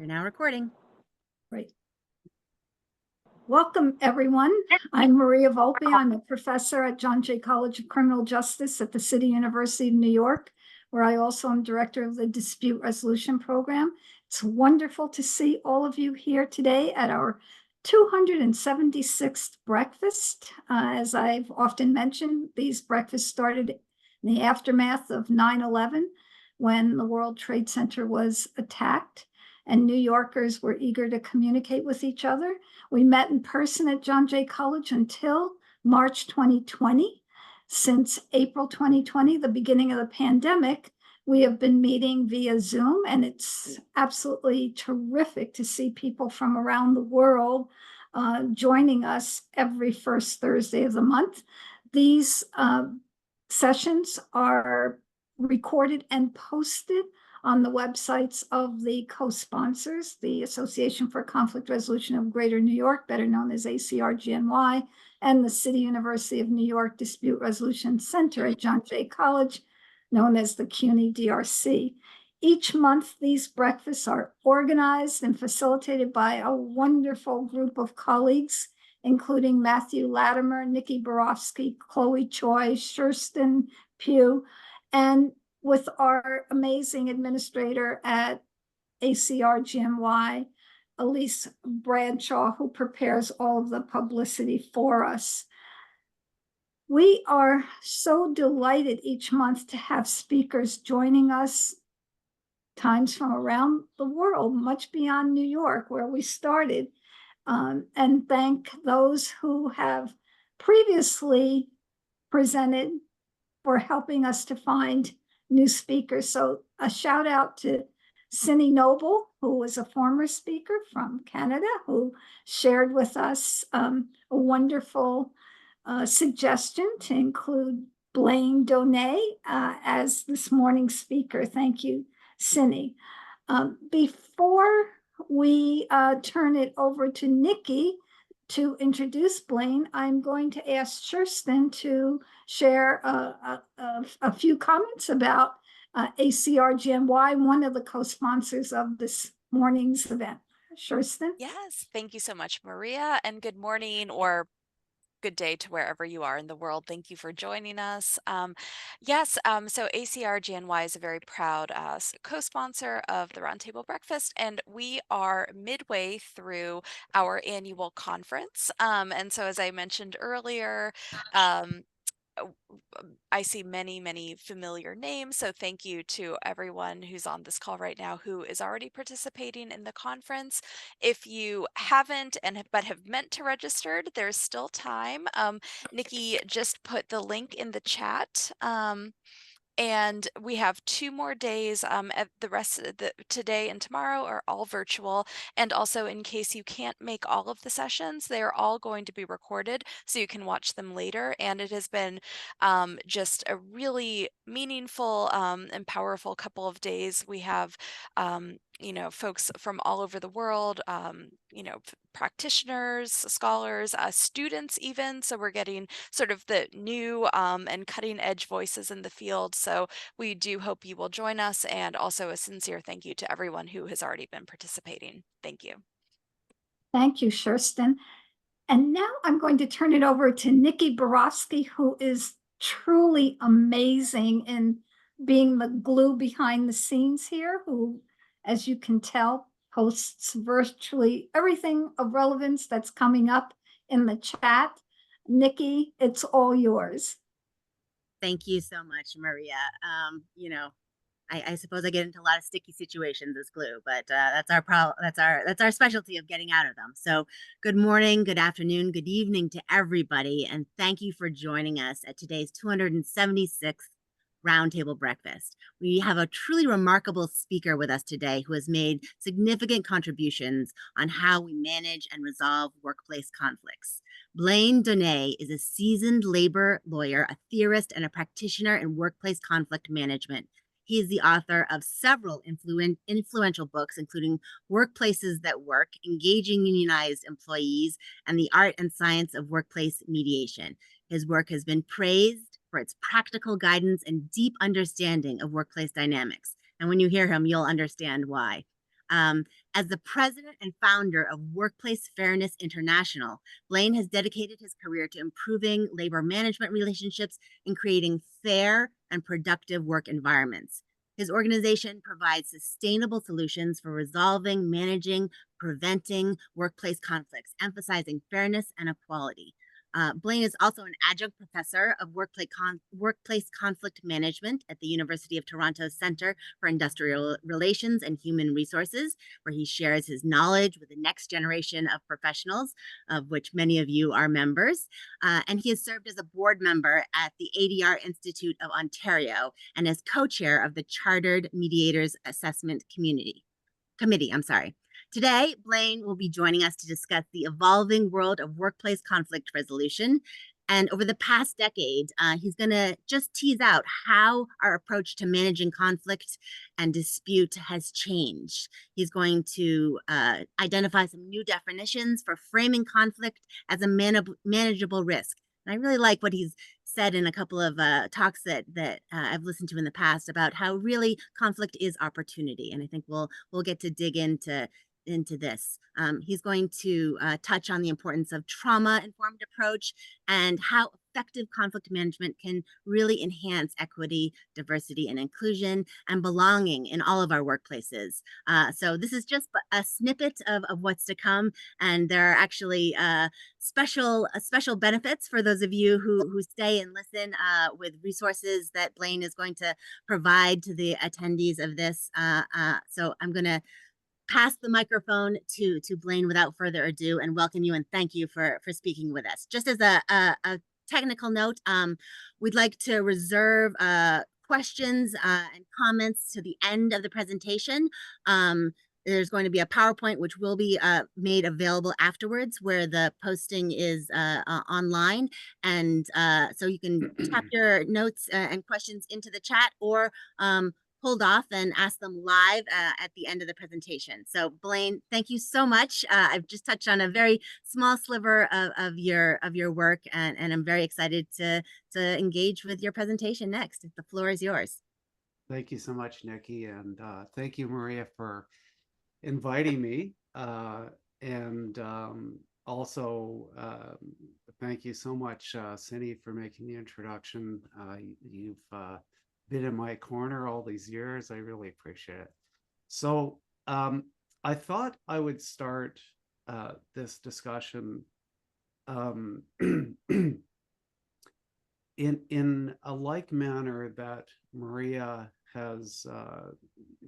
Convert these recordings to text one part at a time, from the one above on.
You're now recording. Great. Welcome, everyone. I'm Maria Volpe. I'm a professor at John Jay College of Criminal Justice at the City University of New York, where I also am director of the Dispute Resolution Program. It's wonderful to see all of you here today at our 276th breakfast. As I've often mentioned, these breakfasts started in the aftermath of 9/11, when the World Trade Center was attacked, and New Yorkers were eager to communicate with each other. We met in person at John Jay College until March 2020. Since April 2020, the beginning of the pandemic, we have been meeting via Zoom, and it's absolutely terrific to see people from around the world joining us every first Thursday of the month. These sessions are recorded and posted on the websites of the co-sponsors, the Association for Conflict Resolution of Greater New York, better known as ACR-GNY, and the City University of New York Dispute Resolution Center at John Jay College, known as the CUNY DRC. Each month, these breakfasts are organized and facilitated by a wonderful group of colleagues, including Matthew Latimer, Nikki Borofsky, Chloe Choi, Sherston Pugh, and with our amazing administrator at ACR-GNY, Elise Bradshaw, who prepares all of the publicity for us. We are so delighted each month to have speakers joining us, times from around the world, much beyond New York, where we started, and thank those who have previously presented for helping us to find new speakers. So a shout out to Cindy Noble, who was a former speaker from Canada, who shared with us a wonderful suggestion to include Blaine Donais as this morning's speaker. Thank you, Cindy. Before we turn it over to Nikki to introduce Blaine, I'm going to ask Sherston to share a few comments about ACR-GNY, one of the co-sponsors of this morning's event. Sherston? Yes, thank you so much, Maria, and good morning or good day to wherever you are in the world. Thank you for joining us. So ACR-GNY is a very proud co-sponsor of the Roundtable Breakfast, and we are midway through our annual conference. And so as I mentioned earlier, I see many, many familiar names. So thank you to everyone who's on this call right now who is already participating in the conference. If you haven't but have meant to register, there's still time. Nikki just put the link in the chat. And we have 2 more days. At the rest of today and tomorrow are all virtual. And also, in case you can't make all of the sessions, they are all going to be recorded so you can watch them later. And it has been just a really meaningful and powerful couple of days. We have folks from all over the world, practitioners, scholars, students even. So we're getting sort of the new and cutting edge voices in the field. So we do hope you will join us, and also a sincere thank you to everyone who has already been participating. Thank you. Thank you, Sherston. And now I'm going to turn it over to Nikki Borofsky, who is truly amazing in being the glue behind the scenes here, who, as you can tell, posts virtually everything of relevance that's coming up in the chat. Nikki, it's all yours. Thank you so much, Maria. I suppose I get into a lot of sticky situations as glue, but that's our specialty of getting out of them. So good morning, good afternoon, good evening to everybody, and thank you for joining us at today's 276th Roundtable Breakfast. We have a truly remarkable speaker with us today who has made significant contributions on how we manage and resolve workplace conflicts. Blaine Donais is a seasoned labor lawyer, a theorist, and a practitioner in workplace conflict management. He is the author of several influential books, including Workplaces That Work, Engaging Unionized Employees, and The Art and Science of Workplace Mediation. His work has been praised for its practical guidance and deep understanding of workplace dynamics. And when you hear him, you'll understand why. As the president and founder of Workplace Fairness International, Blaine has dedicated his career to improving labor management relationships and creating fair and productive work environments. His organization provides sustainable solutions for resolving, managing, preventing workplace conflicts, emphasizing fairness and equality. Blaine is also an adjunct professor of workplace conflict management at the University of Toronto's Centre for Industrial Relations and Human Resources, where he shares his knowledge with the next generation of professionals, of which many of you are members. And he has served as a board member at the ADR Institute of Ontario and as co-chair of the Chartered Mediators Assessment Committee. Today, Blaine will be joining us to discuss the evolving world of workplace conflict resolution. And over the past decade, he's going to just tease out how our approach to managing conflict and dispute has changed. He's going to identify some new definitions for framing conflict as a manageable risk. And I really like what he's said in a couple of talks that I've listened to in the past about how really conflict is opportunity. And I think we'll get to dig into this. He's going to touch on the importance of trauma-informed approach and how effective conflict management can really enhance equity, diversity, and inclusion and belonging in all of our workplaces. So this is just a snippet of what's to come, and there are actually special benefits for those of you who stay and listen with resources that Blaine is going to provide to the attendees of this. So I'm going to pass the microphone to Blaine without further ado and welcome you and thank you for speaking with us. Just as a technical note, we'd like to reserve questions and comments to the end of the presentation. There's going to be a PowerPoint which will be made available afterwards where the posting is online. And so you can tap your notes and questions into the chat or hold off and ask them live at the end of the presentation. So Blaine, thank you so much. I've just touched on a very small sliver of your work, and I'm very excited to engage with your presentation next. The floor is yours. Thank you so much, Nikki, and thank you, Maria, for inviting me. And also, thank you so much, Cindy, for making the introduction. You've been in my corner all these years. I really appreciate it. So I thought I would start this discussion in a like manner that Maria has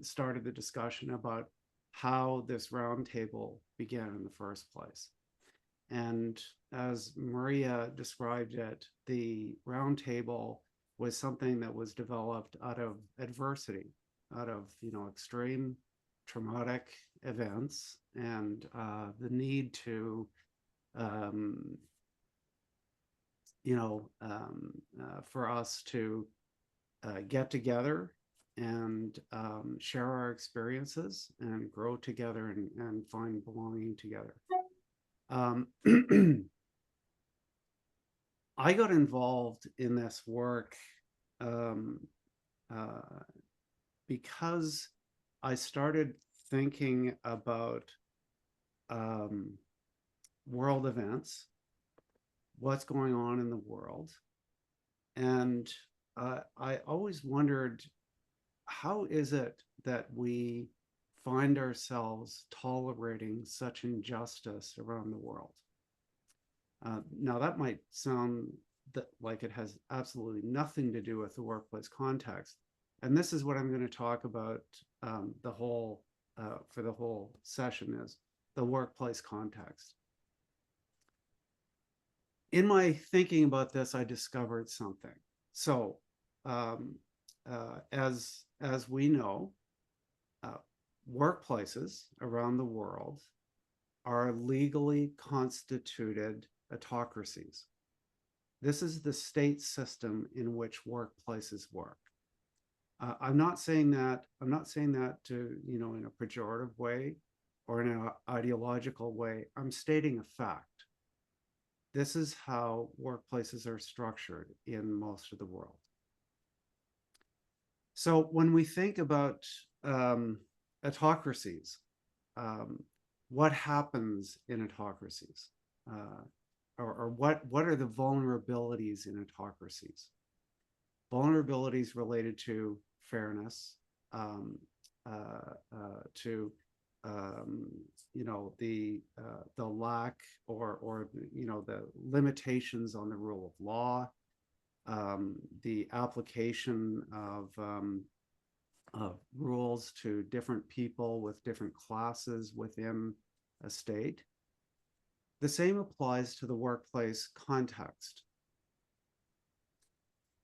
started the discussion about how this roundtable began in the first place. And as Maria described it, the roundtable was something that was developed out of adversity, out of extreme traumatic events, and the need to for us to get together and share our experiences and grow together and find belonging together. I got involved in this work because I started thinking about world events, what's going on in the world. And I always wondered, how is it that we find ourselves tolerating such injustice around the world? Now, that might sound like it has absolutely nothing to do with the workplace context. And this is what I'm going to talk about for the whole session, is the workplace context. In my thinking about this, I discovered something. So as we know, workplaces around the world are legally constituted autocracies. This is the state system in which workplaces work. I'm not saying that to, in a pejorative way or in an ideological way. I'm stating a fact. This is how workplaces are structured in most of the world. So when we think about autocracies, what happens in autocracies, or what are the vulnerabilities in autocracies? Vulnerabilities related to fairness, to the lack or the limitations on the rule of law, the application of rules to different people with different classes within a state. The same applies to the workplace context.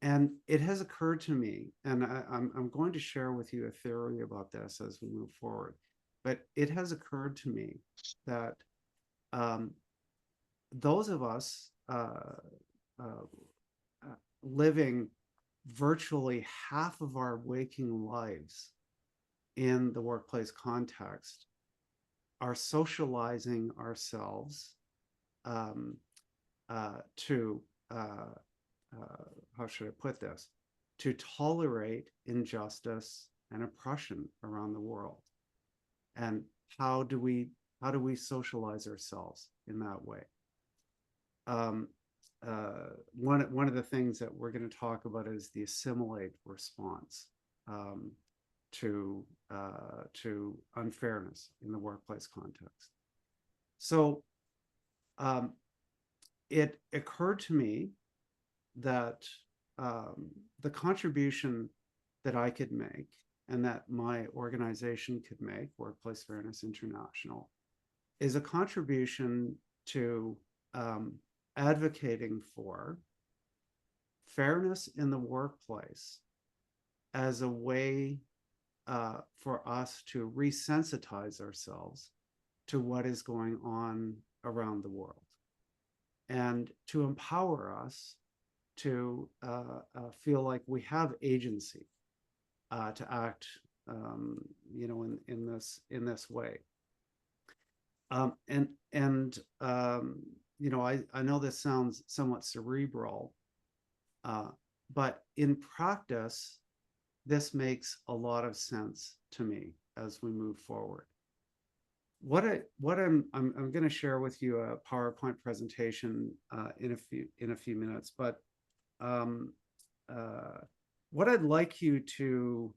And it has occurred to me, and I'm going to share with you a theory about this as we move forward, but it has occurred to me that those of us living virtually half of our waking lives in the workplace context are socializing ourselves to how should I put this? To tolerate injustice and oppression around the world. And how do we socialize ourselves in that way? One of the things that we're going to talk about is the assimilate response to unfairness in the workplace context. So it occurred to me that the contribution that I could make and that my organization could make, Workplace Fairness International, is a contribution to advocating for fairness in the workplace as a way for us to resensitize ourselves to what is going on around the world, and to empower us to feel like we have agency to act, in this way. I know this sounds somewhat cerebral, but in practice, this makes a lot of sense to me as we move forward. I'm going to share with you a PowerPoint presentation in a few minutes, but what I'd like you to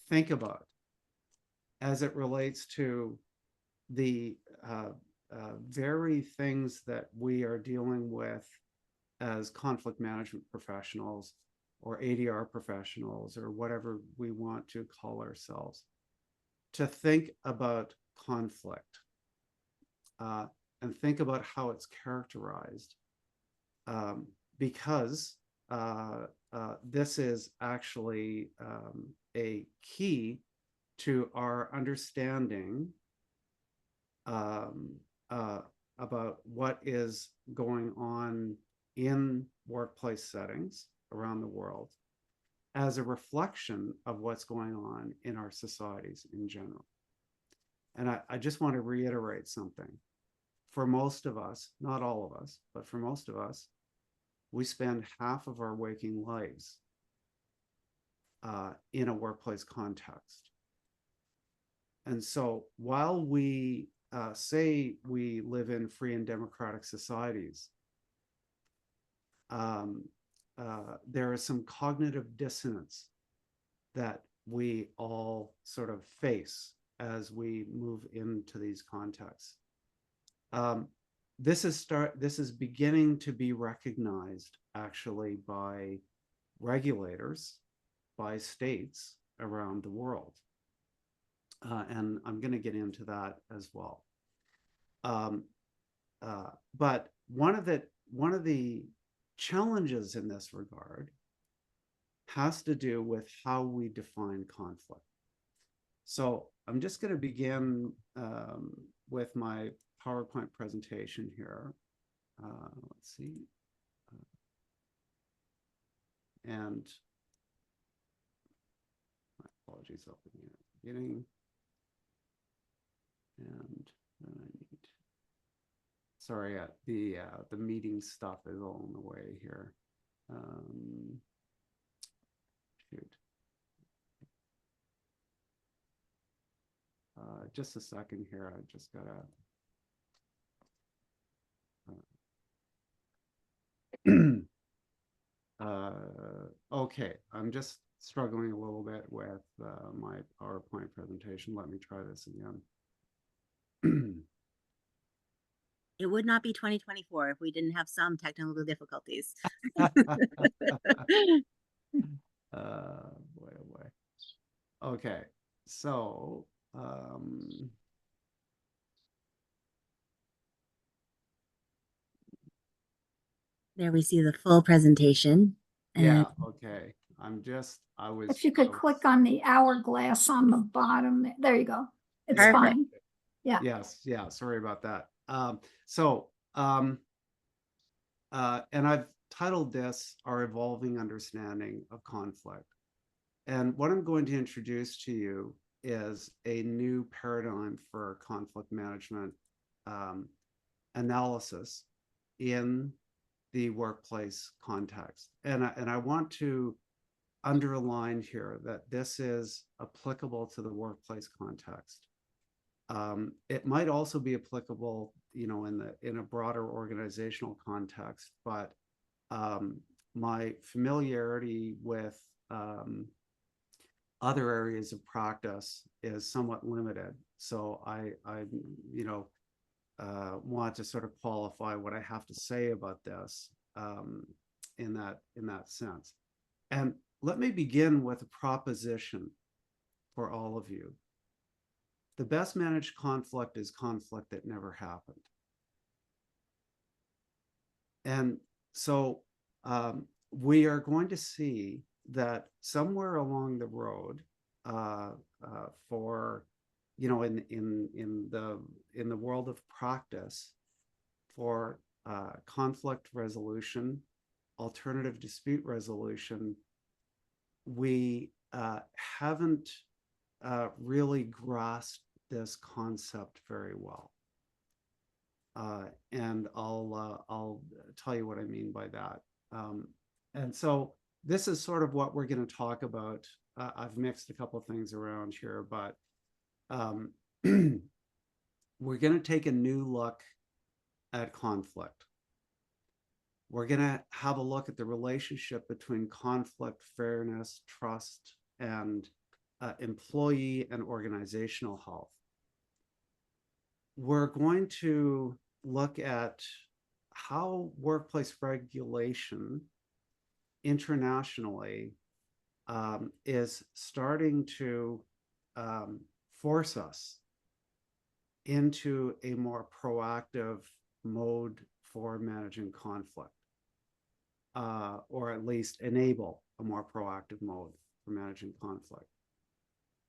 think about as it relates to the very things that we are dealing with as conflict management professionals or ADR professionals or whatever we want to call ourselves, to think about conflict and think about how it's characterized, because this is actually a key to our understanding about what is going on in workplace settings around the world as a reflection of what's going on in our societies in general. And I just want to reiterate something. For most of us, not all of us, but for most of us, we spend half of our waking lives in a workplace context. And so while we say we live in free and democratic societies, there is some cognitive dissonance that we all sort of face as we move into these contexts. This is beginning to be recognized actually by regulators, by states around the world. And I'm going to get into that as well. But one of the challenges in this regard has to do with how we define conflict. So I'm just going to begin with my PowerPoint presentation here. Let's see. And my apologies, opening at the beginning. And then I need, sorry, the meeting stuff is all in the way here. Shoot. just a second here. I just gotta. Okay, I'm just struggling a little bit with my PowerPoint presentation. Let me try this again. It would not be 2024 if we didn't have some technical difficulties. Boy, oh boy. Okay, so there we see the full presentation. yeah, And okay. If you could click on the hourglass on the bottom, there you go. It's Perfect. fine. Yeah. Yes, yeah, sorry about that. And I've titled this Our Evolving Understanding of Conflict. And what I'm going to introduce to you is a new paradigm for conflict management analysis in the workplace context. And I want to underline here that this is applicable to the workplace context. It might also be applicable, in a broader organizational context, but my familiarity with other areas of practice is somewhat limited. So I want to sort of qualify what I have to say about this in that sense. And let me begin with a proposition for all of you. The best managed conflict is conflict that never happened. And so we are going to see that somewhere along the road for, in the world of practice for conflict resolution, alternative dispute resolution, we haven't really grasped this concept very well. And I'll tell you what I mean by that. And so this is sort of what we're going to talk about. I've mixed a couple of things around here, but we're going to take a new look at conflict. We're going to have a look at the relationship between conflict, fairness, trust, and employee and organizational health. We're going to look at how workplace regulation internationally is starting to force us into a more proactive mode for managing conflict, or at least enable a more proactive mode for managing conflict.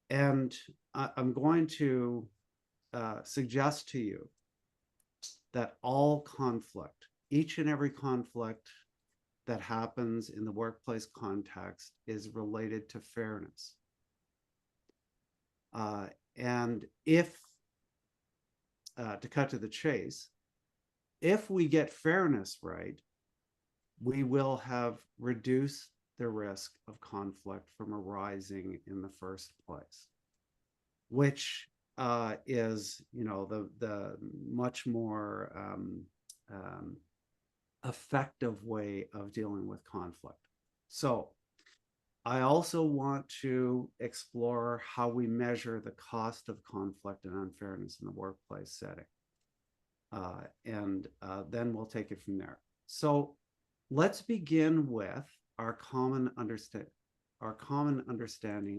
And I'm going to suggest to you that all conflict, each and every conflict that happens in the workplace context, is related to fairness. And if, to cut to the chase, if we get fairness right, we will have reduced the risk of conflict from arising in the first place, which is, the much more effective way of dealing with conflict. So I also want to explore how we measure the cost of conflict and unfairness in the workplace setting. And then we'll take it from there. So let's begin with our common understanding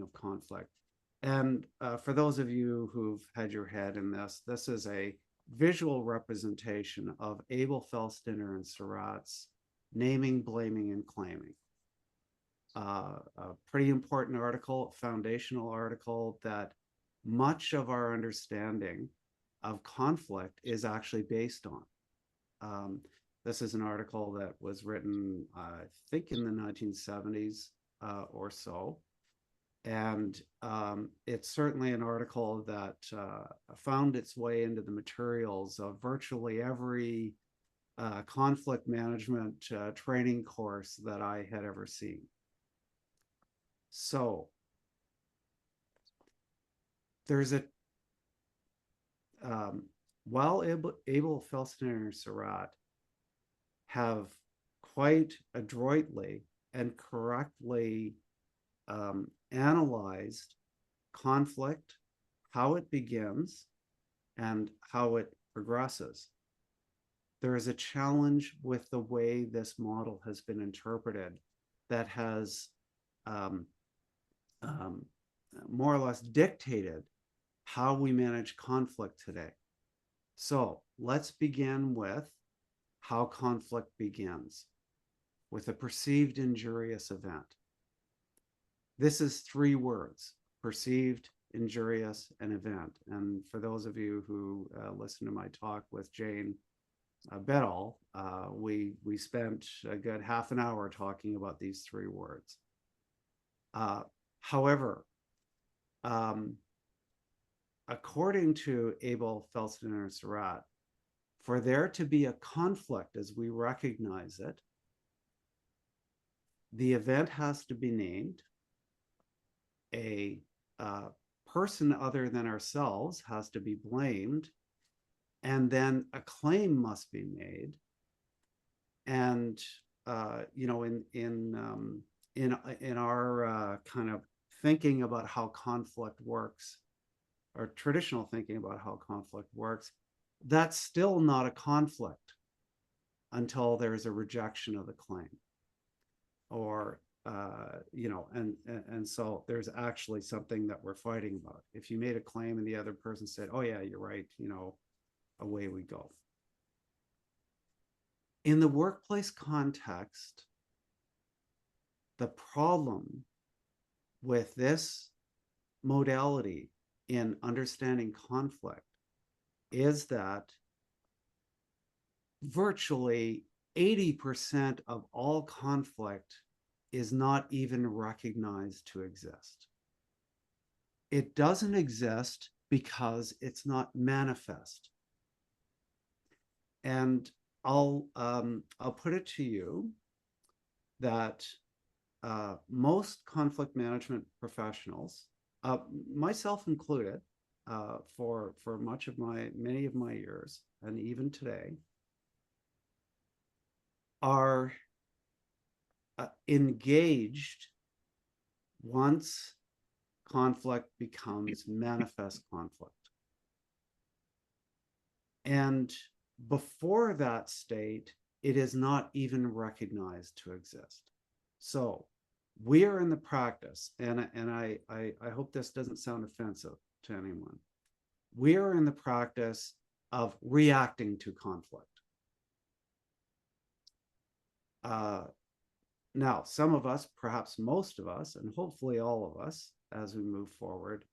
of conflict. And for those of you who've had your head in this is a visual representation of Abel, Felstiner, and Surratt's naming, blaming, and claiming. A pretty important article, foundational article, that much of our understanding of conflict is actually based on. This is an article that was written, I think, in the 1970s or so. And it's certainly an article that found its way into the materials of virtually every conflict management training course that I had ever seen. So there's a while Abel, Felsenstein, and Surratt have quite adroitly and correctly analyzed conflict, how it begins, and how it progresses, there is a challenge with the way this model has been interpreted that has more or less dictated how we manage conflict today. So let's begin with how conflict begins, with a perceived injurious event. This is 3 words: perceived, injurious, and event. And for those of you who listen to my talk with Jane Bedall, we spent a good half an hour talking about these 3 words. However, according to Abel, Felsenstein, and Surratt, for there to be a conflict as we recognize it, the event has to be named, a person other than ourselves has to be blamed, and then a claim must be made. And you know, in our kind of thinking about how conflict works, or traditional thinking about how conflict works, that's still not a conflict until there's a rejection of the claim, or you know, and so there's actually something that we're fighting about. If you made a claim and the other person said, "Oh yeah, you're right," you know, away we go. In the workplace context, the problem with this modality in understanding conflict is that virtually 80% of all conflict is not even recognized to exist. It doesn't exist because it's not manifest. And I'll put it to you that most conflict management professionals, myself included, for many of my years, and even today, are engaged once conflict becomes manifest conflict. And before that state, it is not even recognized to exist. So we are in the practice, and I hope this doesn't sound offensive to anyone. We are in the practice of reacting to conflict. Now, some of us, perhaps most of us, and hopefully all of us, as we move forward,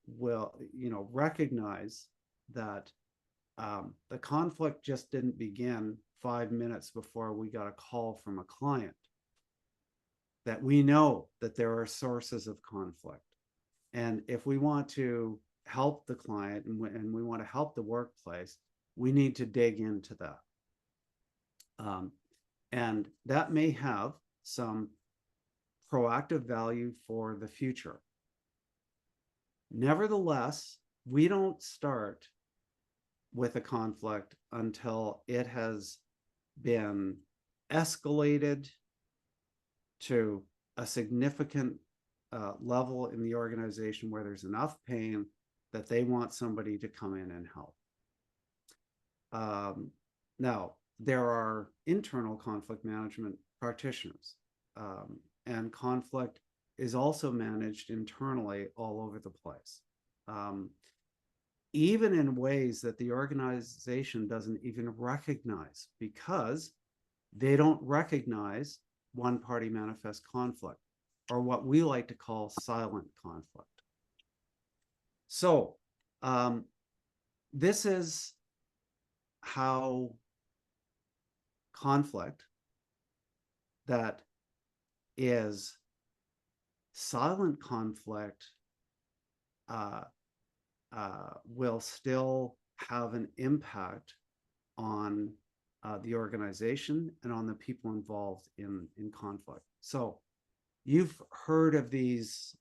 will, you know, recognize that the conflict just didn't begin 5 minutes before we got a call from a client. That we know that there are sources of conflict, and if we want to help the client and we want to help the workplace, we need to dig into that. And that may have some proactive value for the future. Nevertheless, we don't start with a conflict until it has been escalated to a significant level in the organization where there's enough pain that they want somebody to come in and help. Now, there are internal conflict management practitioners, and conflict is also managed internally all over the place, even in ways that the organization doesn't even recognize, because they don't recognize one-party manifest conflict, or what we like to call silent conflict. So this is how conflict that is silent conflict will still have an impact on the organization and on the people involved in conflict. So you've heard of these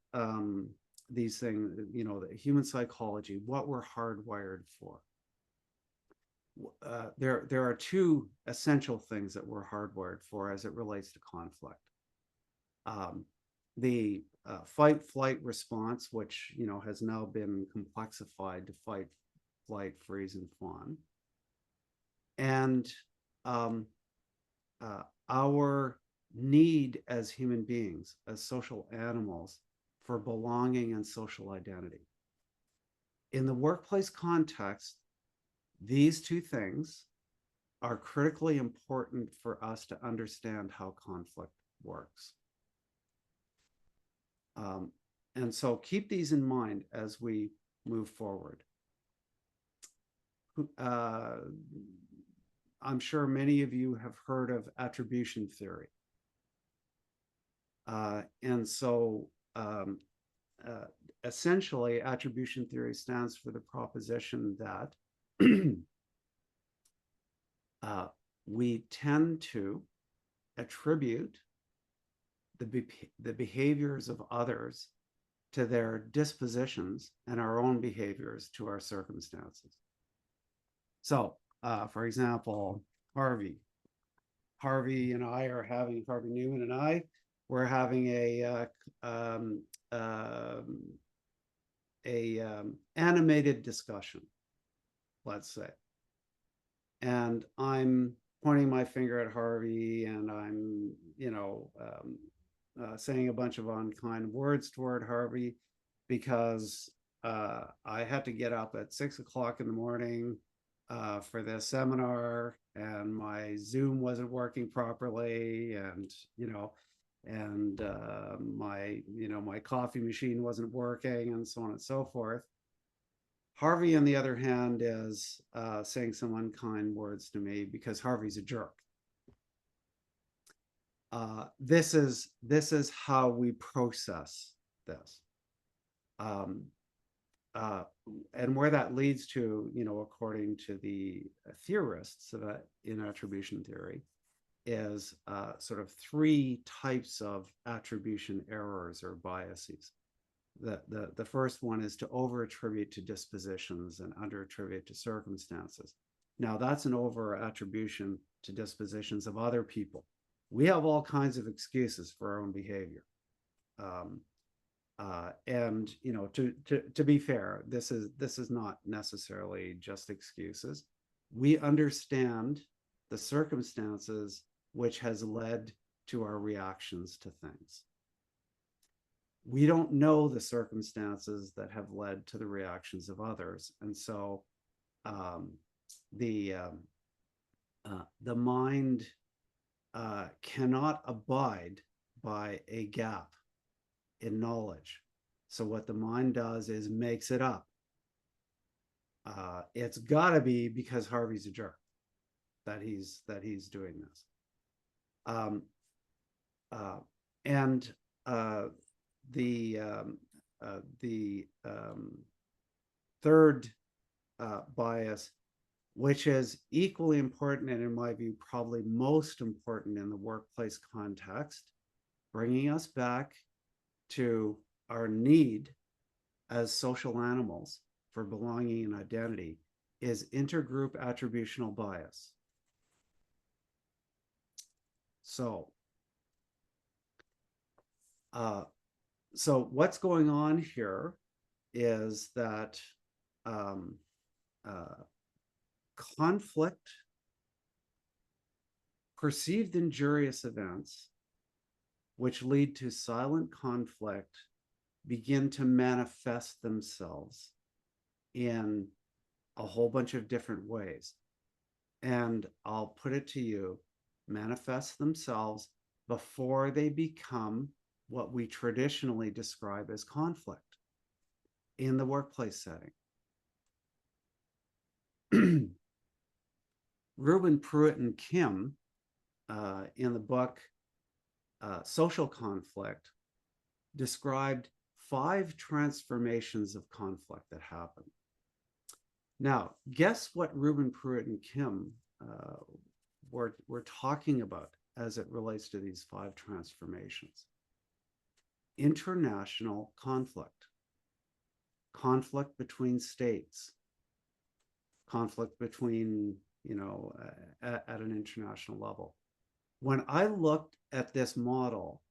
these things, you know, the human psychology, what we're hardwired for. There are two essential things that we're hardwired for as it relates to conflict. The fight-flight response, which, you know, has now been complexified to fight, flight, freeze, and fawn. And our need as human beings, as social animals, for belonging and social identity. In the workplace context, these two things are critically important for us to understand how conflict works. And so keep these in mind as we move forward. I'm sure many of you have heard of attribution theory. And so essentially, attribution theory stands for the proposition that we tend to attribute the behaviors of others to their dispositions and our own behaviors to our circumstances. So, for example, Harvey and I are having, Harvey Newman and I, we're having a animated discussion, let's say. And I'm pointing my finger at Harvey, and I'm, you know, saying a bunch of unkind words toward Harvey because I had to get up at 6 o'clock in the morning for this seminar, and my Zoom wasn't working properly, and, you know, and my coffee machine wasn't working, and so on and so forth. Harvey, on the other hand, is saying some unkind words to me because Harvey's a jerk. This is how we process this, and where that leads to, you know, according to the theorists in attribution theory, is sort of three types of attribution errors or biases. The first one is to over attribute to dispositions and under attribute to circumstances. Now, that's an over attribution to dispositions of other people. We have all kinds of excuses for our own behavior. And, you know, to be fair, this is not necessarily just excuses. We understand the circumstances which has led to our reactions to things. We don't know the circumstances that have led to the reactions of others. And so the mind cannot abide by a gap in knowledge. So what the mind does is makes it up. It's got to be because Harvey's a jerk that he's doing this. The third bias, which is equally important and in my view probably most important in the workplace context, bringing us back to our need as social animals for belonging and identity, is intergroup attributional bias. So what's going on here is that conflict, perceived injurious events, which lead to silent conflict, begin to manifest themselves in a whole bunch of different ways. And I'll put it to you, manifest themselves before they become what we traditionally describe as conflict in the workplace setting. Rubin, Pruitt, and Kim, in the book Social Conflict, described 5 transformations of conflict that happen. Now, guess what Rubin, Pruitt, and Kim were talking about as it relates to these 5 transformations? International conflict. conflict between states, conflict between, at an international level. When I looked at this model,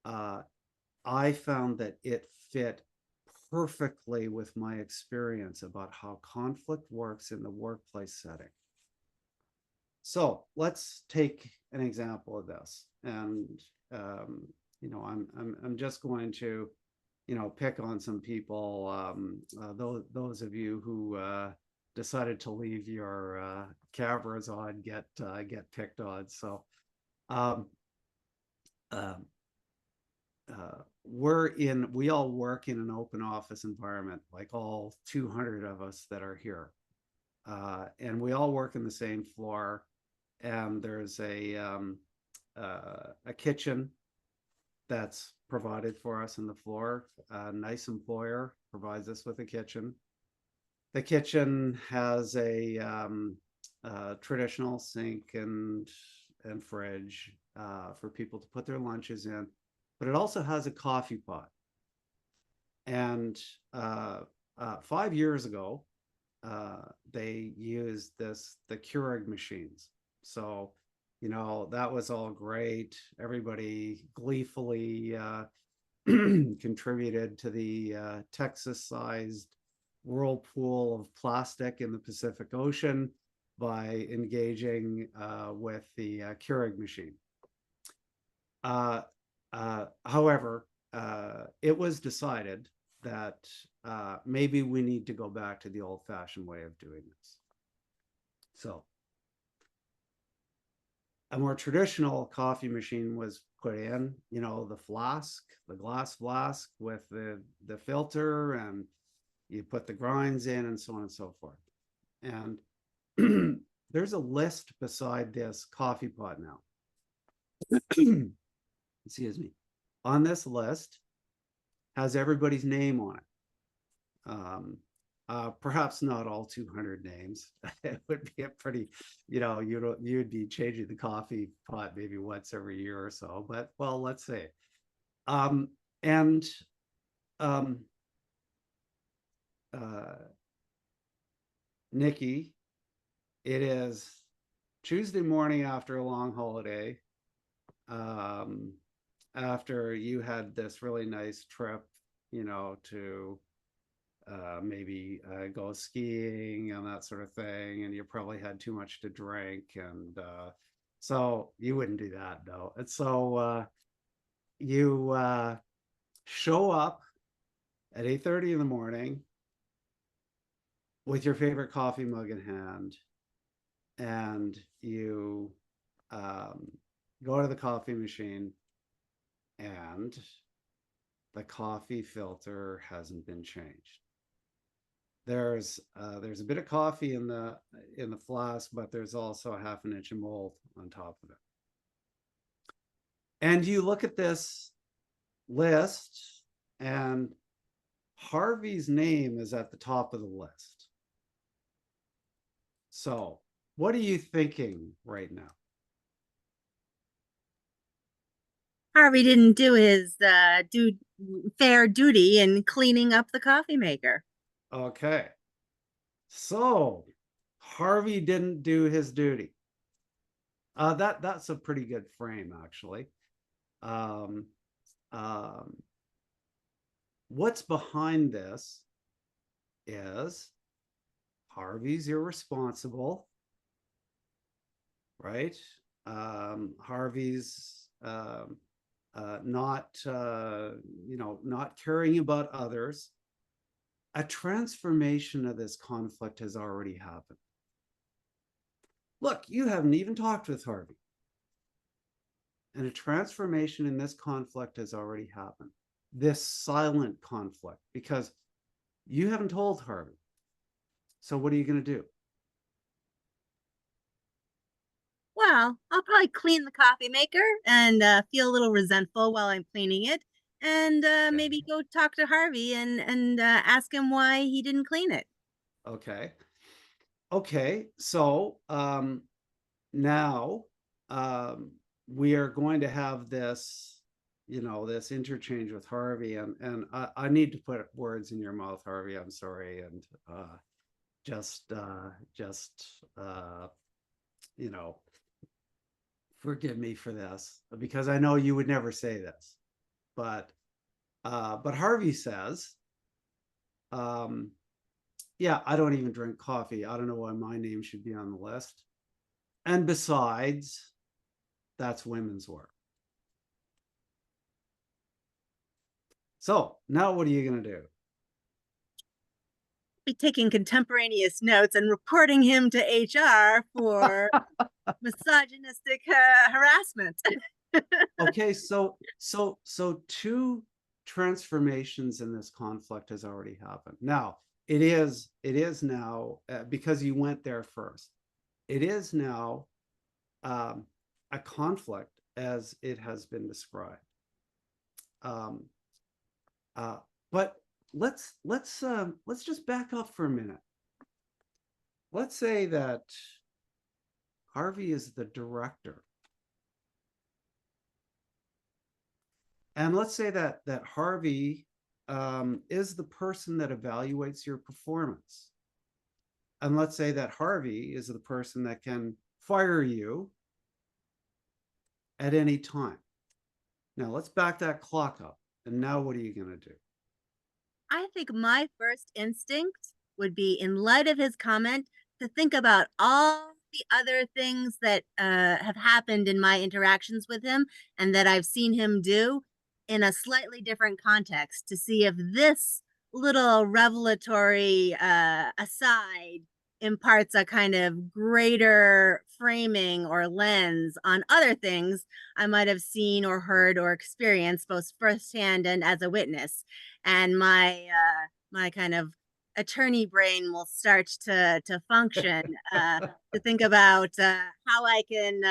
I found that it fit perfectly with my experience about how conflict works in the workplace setting. So let's take an example of this, and I'm just going to pick on some people. Those of you who decided to leave your cameras on get picked on. So we all work in an open office environment, like all 200 of us that are here, and we all work in the same floor. And there's a kitchen that's provided for us on the floor. A nice employer provides us with a kitchen. The kitchen has a traditional sink and fridge for people to put their lunches in, but it also has a coffee pot. And 5 years ago, they used the Keurig machines. So, that was all great. Everybody gleefully contributed to the Texas-sized whirlpool of plastic in the Pacific Ocean by engaging with the Keurig machine. However, it was decided that maybe we need to go back to the old-fashioned way of doing this. So a more traditional coffee machine was put in, the flask, the glass flask with the filter, and you put the grinds in and so on and so forth. And there's a list beside this coffee pot now. Excuse me. On this list has everybody's name on it. Perhaps not all 200 names. It would be a pretty, you'd be changing the coffee pot maybe once every year or so, but well, let's say. Nikki, it is Tuesday morning after a long holiday. After you had this really nice trip, to maybe go skiing and that sort of thing, and you probably had too much to drink, and so you wouldn't do that, no. And so you show up at 8:30 in the morning with your favorite coffee mug in hand, and you go to the coffee machine, and the coffee filter hasn't been changed. There's a bit of coffee in the flask, but there's also a half an inch of mold on top of it. And you look at this list, and Harvey's name is at the top of the list. So what are you thinking right now? Harvey didn't do his fair duty in cleaning up the coffee maker. Okay. So Harvey didn't do his duty. That's a pretty good frame, actually. What's behind this is Harvey's irresponsible, right? Harvey's not caring about others. A transformation of this conflict has already happened. Look, you haven't even talked with Harvey. And a transformation in this conflict has already happened. This silent conflict, because you haven't told Harvey. So what are you going to do? Well, I'll probably clean the coffee maker and feel a little resentful while I'm cleaning it, and maybe go talk to Harvey and ask him why he didn't clean it. Okay. So now we are going to have this, this interchange with Harvey, and I need to put words in your mouth, Harvey. I'm sorry, and just forgive me for this, because I know you would never say this, but Harvey says, yeah, I don't even drink coffee. I don't know why my name should be on the list. And besides, that's women's work. So now what are you going to do? Be taking contemporaneous notes and reporting him to HR for misogynistic harassment. Okay, so two transformations in this conflict has already happened. Now it is now, because you went there first, it is now a conflict as it has been described. But let's just back up for a minute. Let's say that Harvey is the director. And let's say that Harvey is the person that evaluates your performance. And let's say that Harvey is the person that can fire you at any time. Now let's back that clock up. And now what are you going to do? I think my first instinct would be, in light of his comment, to think about all the other things that have happened in my interactions with him and that I've seen him do in a slightly different context, to see if this little revelatory aside imparts a kind of greater framing or lens on other things I might have seen or heard or experienced, both firsthand and as a witness. And my kind of attorney brain will start to function to think about how I can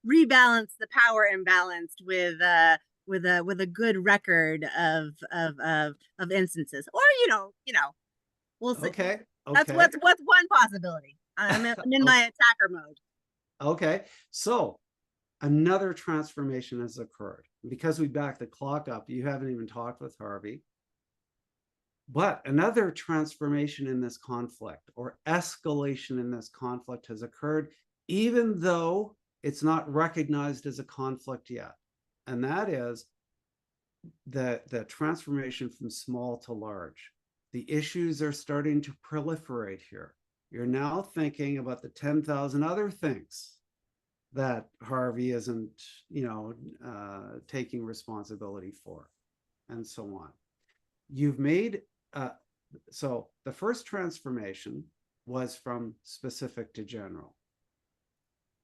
rebalance the power imbalance with a good record of instances, or we'll see. Okay. That's what's one possibility. I'm in my attacker mode. Okay, so another transformation has occurred. Because we backed the clock up, you haven't even talked with Harvey. But another transformation in this conflict, or escalation in this conflict, has occurred, even though it's not recognized as a conflict yet. And that is the transformation from small to large. The issues are starting to proliferate here. You're now thinking about the 10,000 other things that Harvey isn't, taking responsibility for, and so on. You've made, so the first transformation was from specific to general.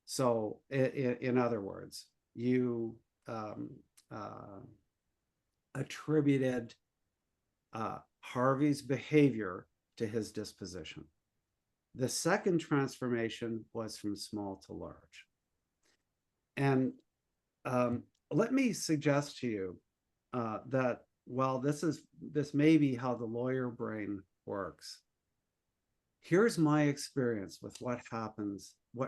So in other words, you attributed Harvey's behavior to his disposition. The second transformation was from small to large. And let me suggest to you that while this may be how the lawyer brain works, here's my experience with what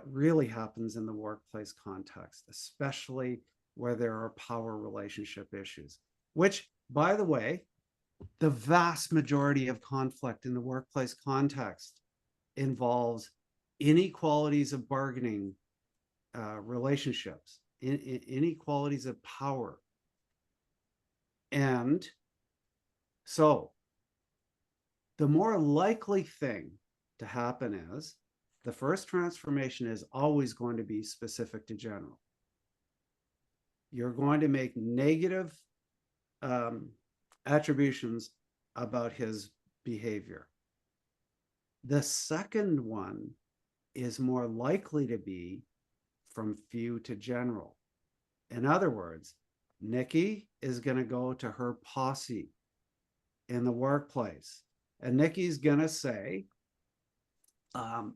really happens in the workplace context, especially where there are power relationship issues, which, by the way, the vast majority of conflict in the workplace context involves inequalities of bargaining relationships, inequalities of power. And so the more likely thing to happen is the first transformation is always going to be specific to general. You're going to make negative attributions about his behavior. The second one is more likely to be from few to general. In other words, Nikki is going to go to her posse in the workplace, and Nikki's going to say, that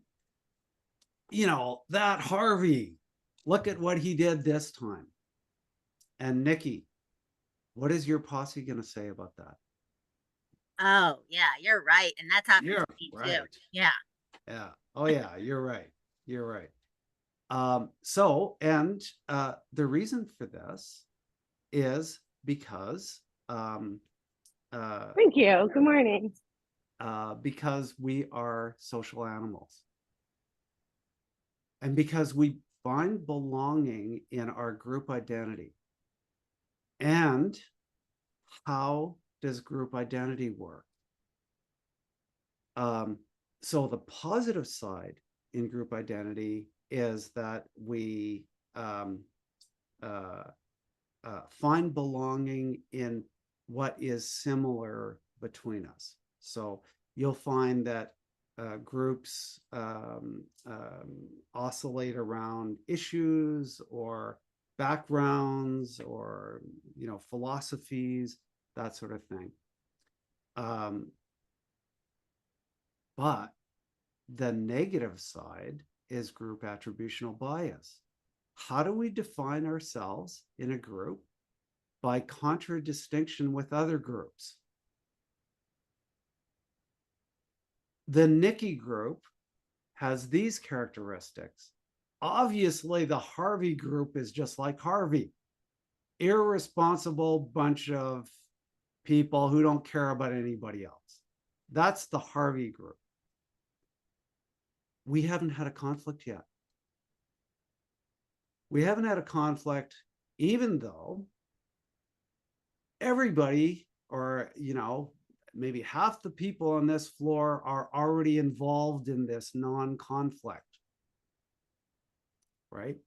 Harvey, look at what he did this time. And Nikki, what is your posse going to say about that? Oh, yeah, you're right. And that's happened to me too. Yeah. Yeah. Oh, yeah, you're right. You're right. The reason for this is because Thank you. Good morning. because we are social animals. And because we find belonging in our group identity. And how does group identity work? So the positive side in group identity is that we find belonging in what is similar between us. So you'll find that groups oscillate around issues or backgrounds or, you know, philosophies, that sort of thing. But the negative side is group attributional bias. How do we define ourselves in a group? By contradistinction with other groups. The Nikki group has these characteristics. Obviously, the Harvey group is just like Harvey. Irresponsible bunch of people who don't care about anybody else. That's the Harvey group. We haven't had a conflict yet. We haven't had a conflict, even though everybody, or, you know, maybe half the people on this floor are already involved in this non-conflict, right?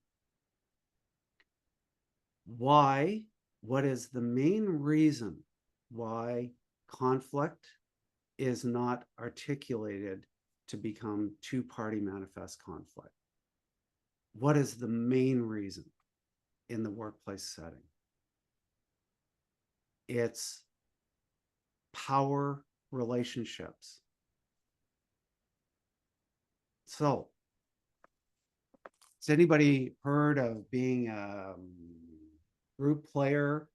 Why? What is the main reason why conflict is not articulated to become two-party manifest conflict? What is the main reason in the workplace setting? It's power relationships. So, has anybody heard of being a group player?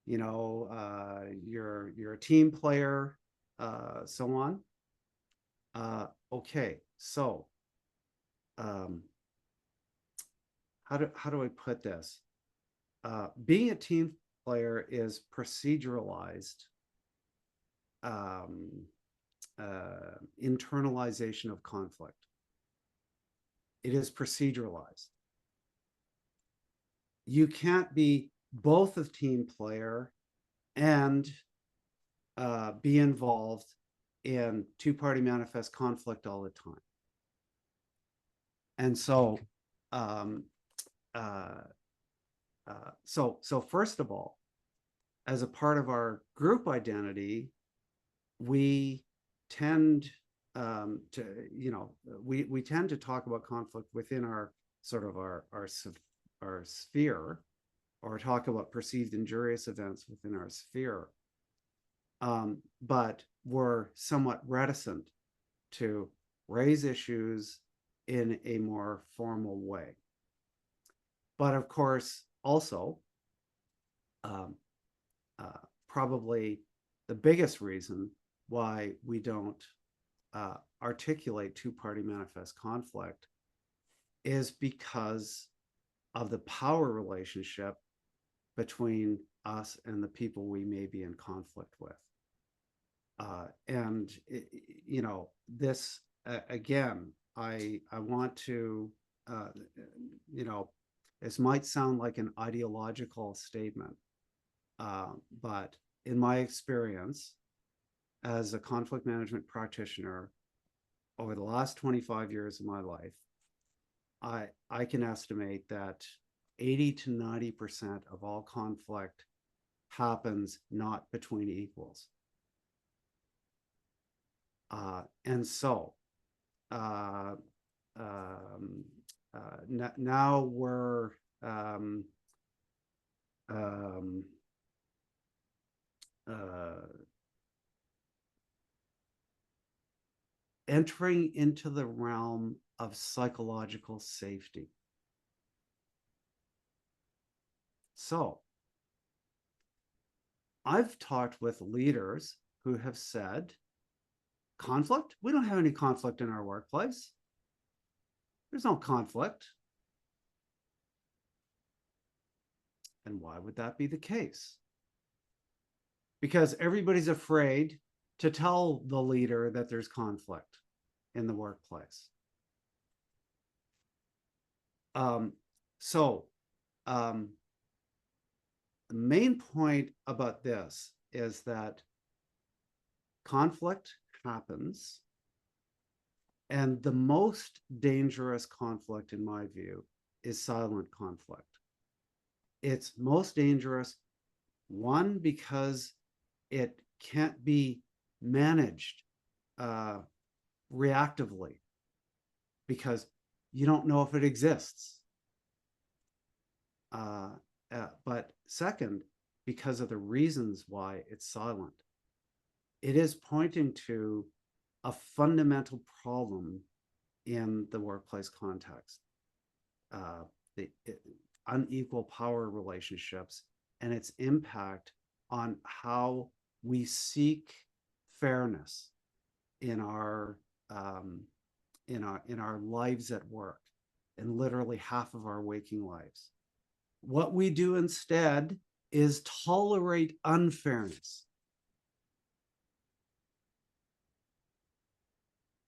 You know, you're a team player, so on. Okay, so how do I put this? Being a team player is proceduralized internalization of conflict. It is proceduralized. You can't be both a team player and be involved in two-party manifest conflict all the time. And so, so first of all, as a part of our group identity, we tend to, you know, we tend to talk about conflict within our sort of our sphere, or talk about perceived injurious events within our sphere. But we're somewhat reticent to raise issues in a more formal way. But of course, also, probably the biggest reason why we don't articulate two-party manifest conflict is because of the power relationship between us and the people we may be in conflict with. And, you know, this, again, I want to, you know, this might sound like an ideological statement, but in my experience as a conflict management practitioner over the last 25 years of my life, I can estimate that 80 to 90% of all conflict happens not between equals. And so now we're entering into the realm of psychological safety. So I've talked with leaders who have said, conflict? We don't have any conflict in our workplace. There's no conflict. And why would that be the case? Because everybody's afraid to tell the leader that there's conflict in the workplace. So the main point about this is that conflict happens, and the most dangerous conflict, in my view, is silent conflict. It's most dangerous, one, because it can't be managed reactively, because you don't know if it exists. But second, because of the reasons why it's silent. It is pointing to a fundamental problem in the workplace context. The unequal power relationships and its impact on how we seek fairness in our lives at work, and literally half of our waking lives. What we do instead is tolerate unfairness.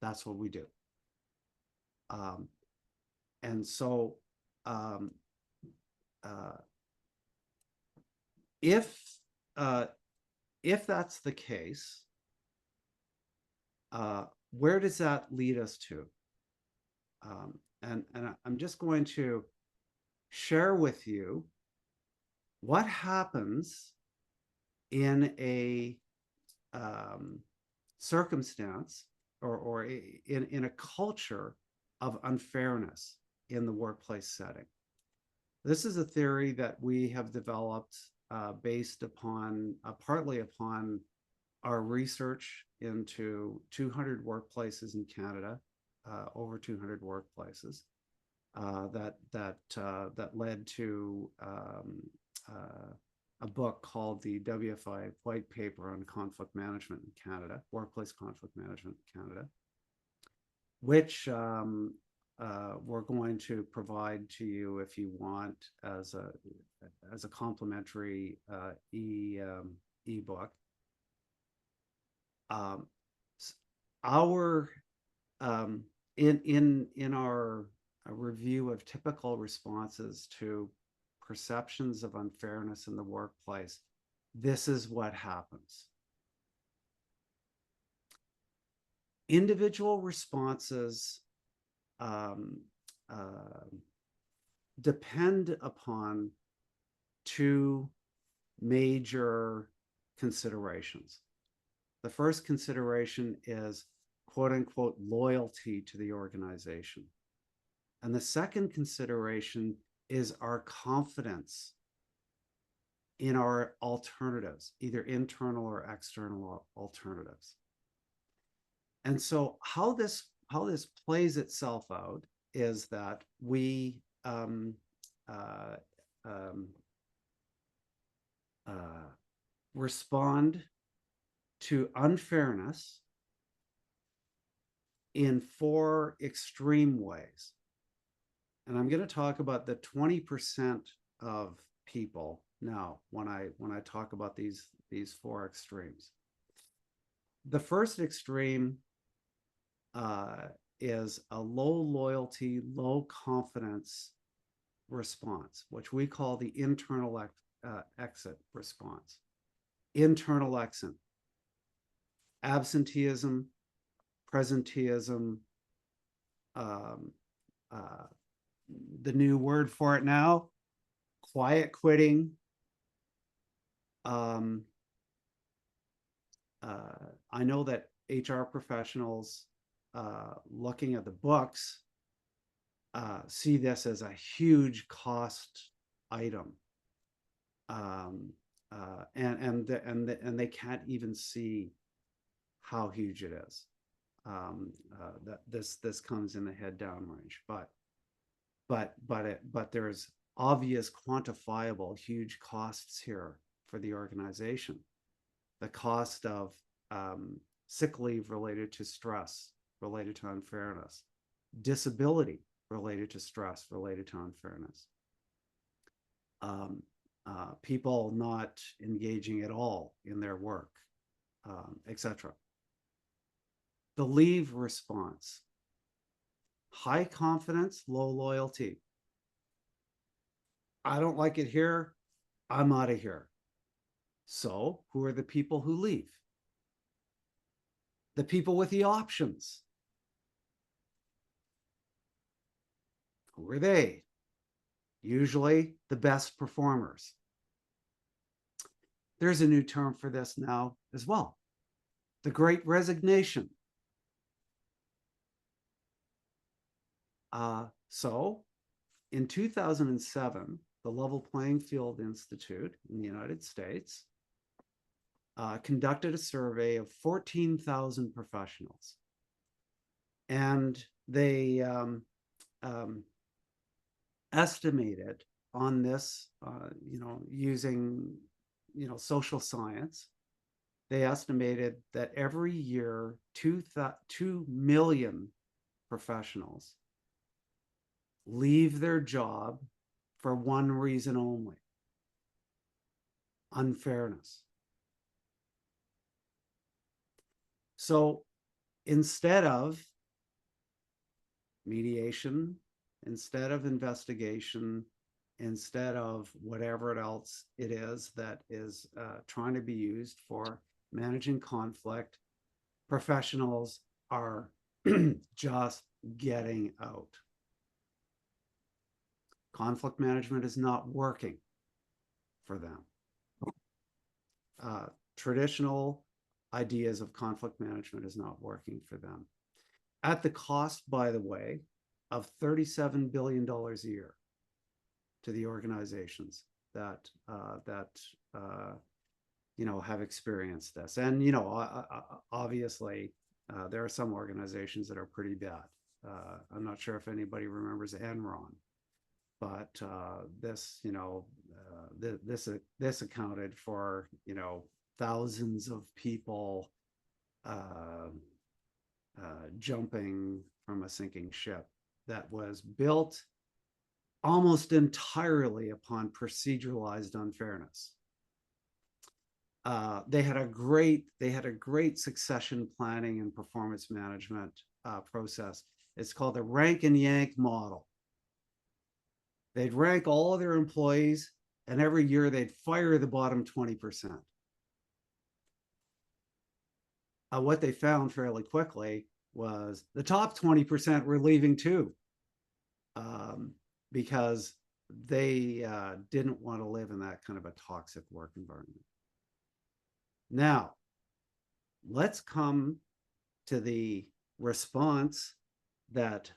That's what we do. And so if that's the case, where does that lead us to? And I'm just going to share with you what happens in a circumstance or in a culture of unfairness in the workplace setting. This is a theory that we have developed based upon, partly upon our research into 200 workplaces in Canada, over 200 workplaces, that led to a book called the WFI White Paper on Conflict Management in Canada, Workplace Conflict Management in Canada, which we're going to provide to you if you want as a complimentary ebook. In our review of typical responses to perceptions of unfairness in the workplace, this is what happens. Individual responses depend upon two major considerations. The first consideration is quote unquote loyalty to the organization. And the second consideration is our confidence in our alternatives, either internal or external alternatives. And so how this plays itself out is that we respond to unfairness in four extreme ways. And I'm going to talk about the 20% of people now when I talk about these four extremes. The first extreme is a low loyalty, low confidence response, which we call the internal exit response. Internal exit: absenteeism, presenteeism, the new word for it now, quiet quitting. I know that HR professionals looking at the books see this as a huge cost item, and they can't even see how huge it is. That this comes in the head down range, but there's obvious quantifiable huge costs here for the organization. The cost of sick leave related to stress, related to unfairness, disability related to stress, related to unfairness, people not engaging at all in their work, etc. The leave response: high confidence, low loyalty. I don't like it here, I'm out of here. So who are the people who leave? The people with the options. Who are they? Usually the best performers. There's a new term for this now as well: the Great Resignation. So in 2007, the Level Playing Field Institute in the United States conducted a survey of 14,000 professionals. And they estimated on this, using, social science, they estimated that every year, 2 million professionals leave their job for one reason only: unfairness. So instead of mediation, instead of investigation, instead of whatever else it is that is trying to be used for managing conflict, professionals are just getting out. Conflict management is not working for them. Traditional ideas of conflict management is not working for them. At the cost, by the way, of $37 billion a year to the organizations that have experienced this. And obviously there are some organizations that are pretty bad. I'm not sure if anybody remembers Enron, but this accounted for thousands of people jumping from a sinking ship that was built almost entirely upon proceduralized unfairness. They had a great succession planning and performance management process. It's called the rank and yank model. They'd rank all of their employees, and every year they'd fire the bottom 20%. What they found fairly quickly was the top 20% were leaving too, because they didn't want to live in that kind of a toxic work environment. Now, let's come to the response that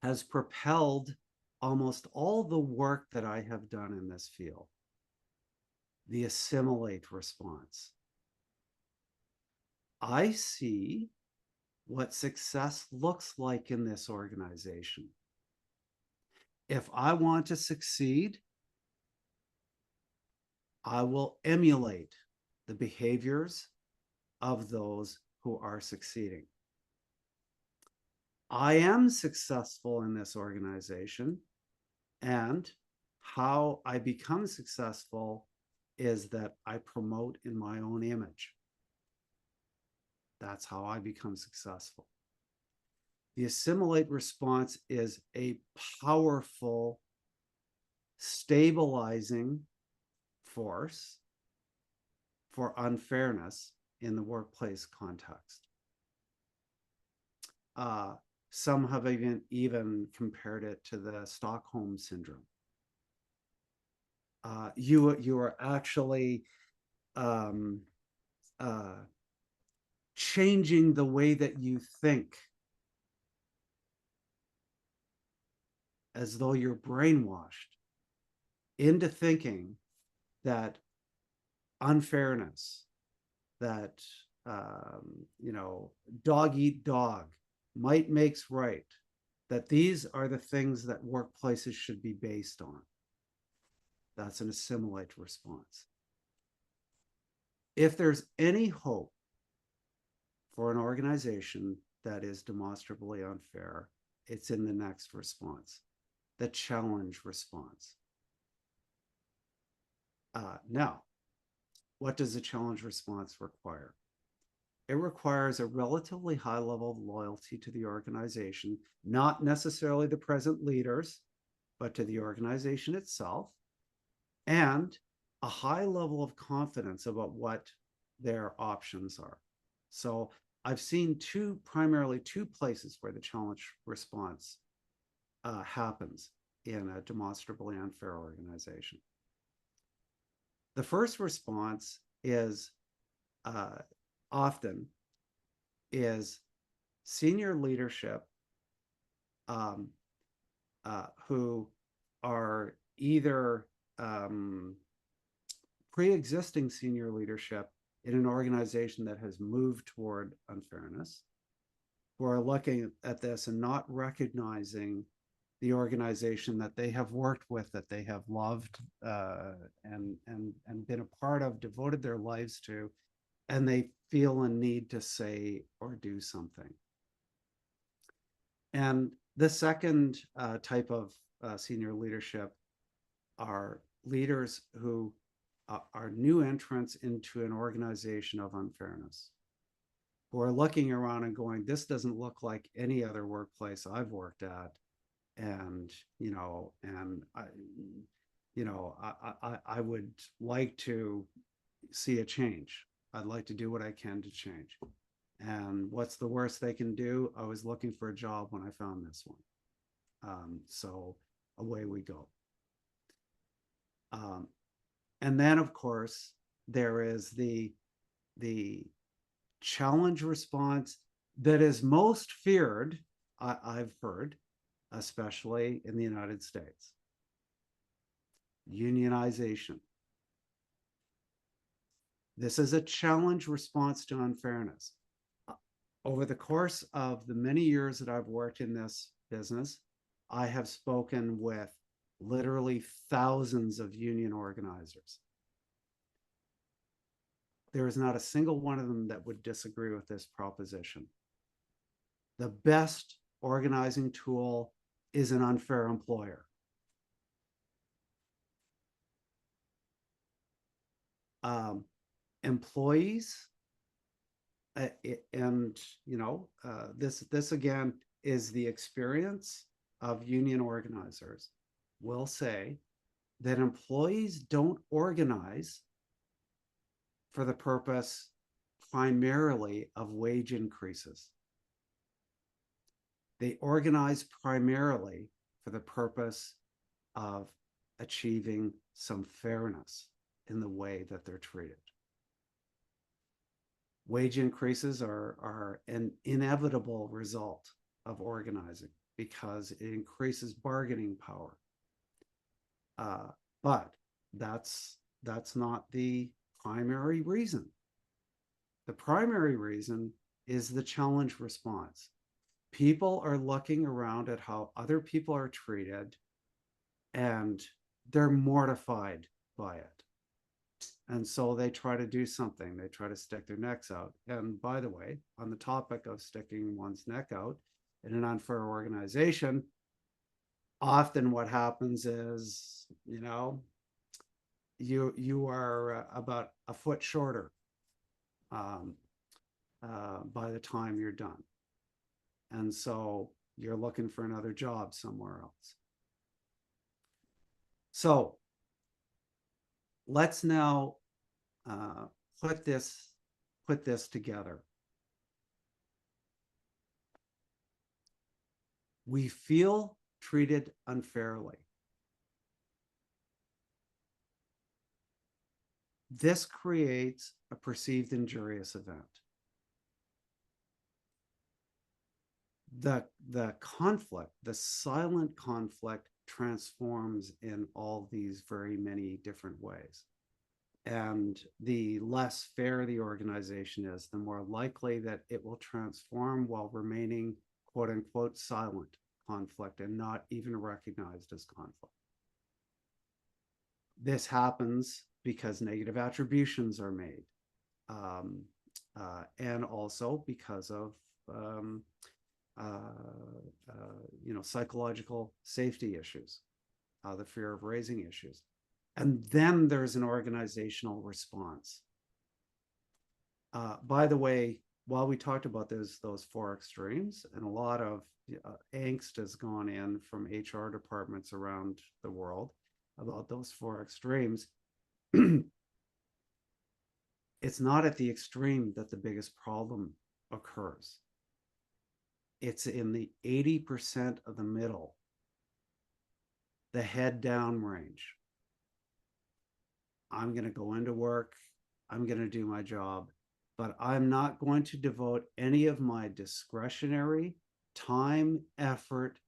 has propelled almost all the work that I have done in this field: the assimilate response. I see what success looks like in this organization. If I want to succeed, I will emulate the behaviors of those who are succeeding. I am successful in this organization, and how I become successful is that I promote in my own image. That's how I become successful. The assimilate response is a powerful, stabilizing force for unfairness in the workplace context. Some have even compared it to the Stockholm syndrome. You are actually changing the way that you think, as though you're brainwashed into thinking that unfairness, that dog eat dog, might makes right, that these are the things that workplaces should be based on. That's an assimilate response. If there's any hope for an organization that is demonstrably unfair, it's in the next response: the challenge response. Now, what does the challenge response require? It requires a relatively high level of loyalty to the organization, not necessarily the present leaders, but to the organization itself, and a high level of confidence about what their options are. So I've seen primarily two places where the challenge response happens in a demonstrably unfair organization. The first response is often is senior leadership who are either pre-existing senior leadership in an organization that has moved toward unfairness, who are looking at this and not recognizing the organization that they have worked with, that they have loved and been a part of, devoted their lives to, and they feel a need to say or do something. And the second type of senior leadership are leaders who are new entrants into an organization of unfairness, who are looking around and going, this doesn't look like any other workplace I've worked at. And, I would like to see a change. I'd like to do what I can to change. And what's the worst they can do? I was looking for a job when I found this one. So away we go. And then, of course, there is the challenge response that is most feared, I've heard, especially in the United States. Unionization. This is a challenge response to unfairness. Over the course of the many years that I've worked in this business, I have spoken with literally thousands of union organizers. There is not a single one of them that would disagree with this proposition. The best organizing tool is an unfair employer. Employees, this again is the experience of union organizers, will say that employees don't organize for the purpose primarily of wage increases. They organize primarily for the purpose of achieving some fairness in the way that they're treated. Wage increases are an inevitable result of organizing because it increases bargaining power. But that's not the primary reason. The primary reason is the challenge response. People are looking around at how other people are treated and they're mortified by it. And so they try to do something. They try to stick their necks out. And by the way, on the topic of sticking one's neck out in an unfair organization, often what happens is, you are about a foot shorter by the time you're done. And so you're looking for another job somewhere else. So let's now put this together. We feel treated unfairly. This creates a perceived injurious event. The conflict, the silent conflict, transforms in all these very many different ways. And the less fair the organization is, the more likely that it will transform while remaining, quote unquote, silent conflict and not even recognized as conflict. This happens because negative attributions are made, and also because of psychological safety issues, the fear of raising issues. And then there's an organizational response. By the way, while we talked about those four extremes, and a lot of angst has gone in from HR departments around the world about those four extremes, it's not at the extreme that the biggest problem occurs. It's in the 80% of the middle, the head down range. I'm going to go into work, I'm going to do my job, but I'm not going to devote any of my discretionary time, effort,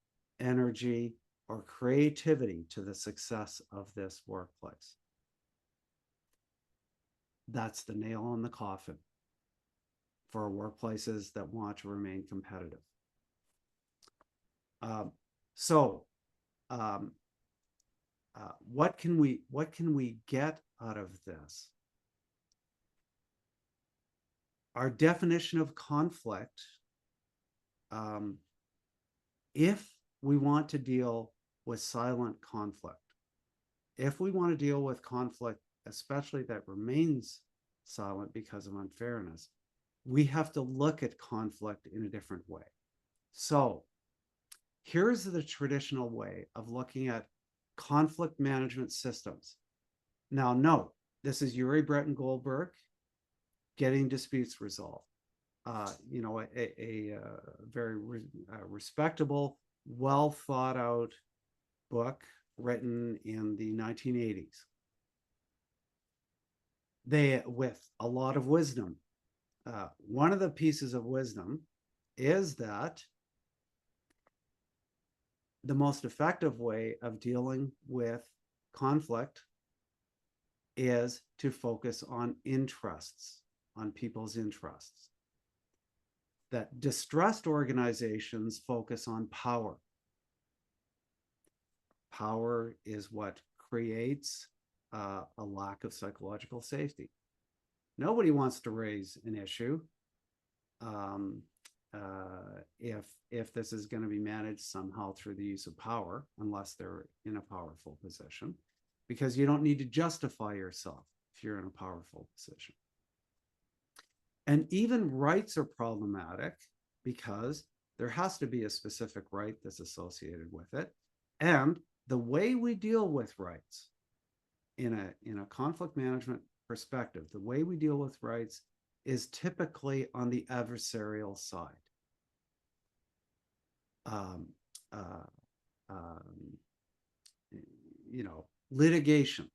energy, or creativity to the success of this workplace. That's the nail on the coffin for workplaces that want to remain competitive. What can we get out of this? Our definition of conflict, if we want to deal with silent conflict, if we want to deal with conflict, especially that remains silent because of unfairness, we have to look at conflict in a different way. So here's the traditional way of looking at conflict management systems. Now, note, this is Uri Breton Goldberg, Getting Disputes Resolved. A very respectable, well thought out book written in the 1980s. With a lot of wisdom. One of the pieces of wisdom is that the most effective way of dealing with conflict is to focus on interests, on people's interests. That distressed organizations focus on power. Power is what creates a lack of psychological safety. Nobody wants to raise an issue if this is going to be managed somehow through the use of power, unless they're in a powerful position, because you don't need to justify yourself if you're in a powerful position. And even rights are problematic because there has to be a specific right that's associated with it. And the way we deal with rights in a conflict management perspective, the way we deal with rights is typically on the adversarial side. Litigation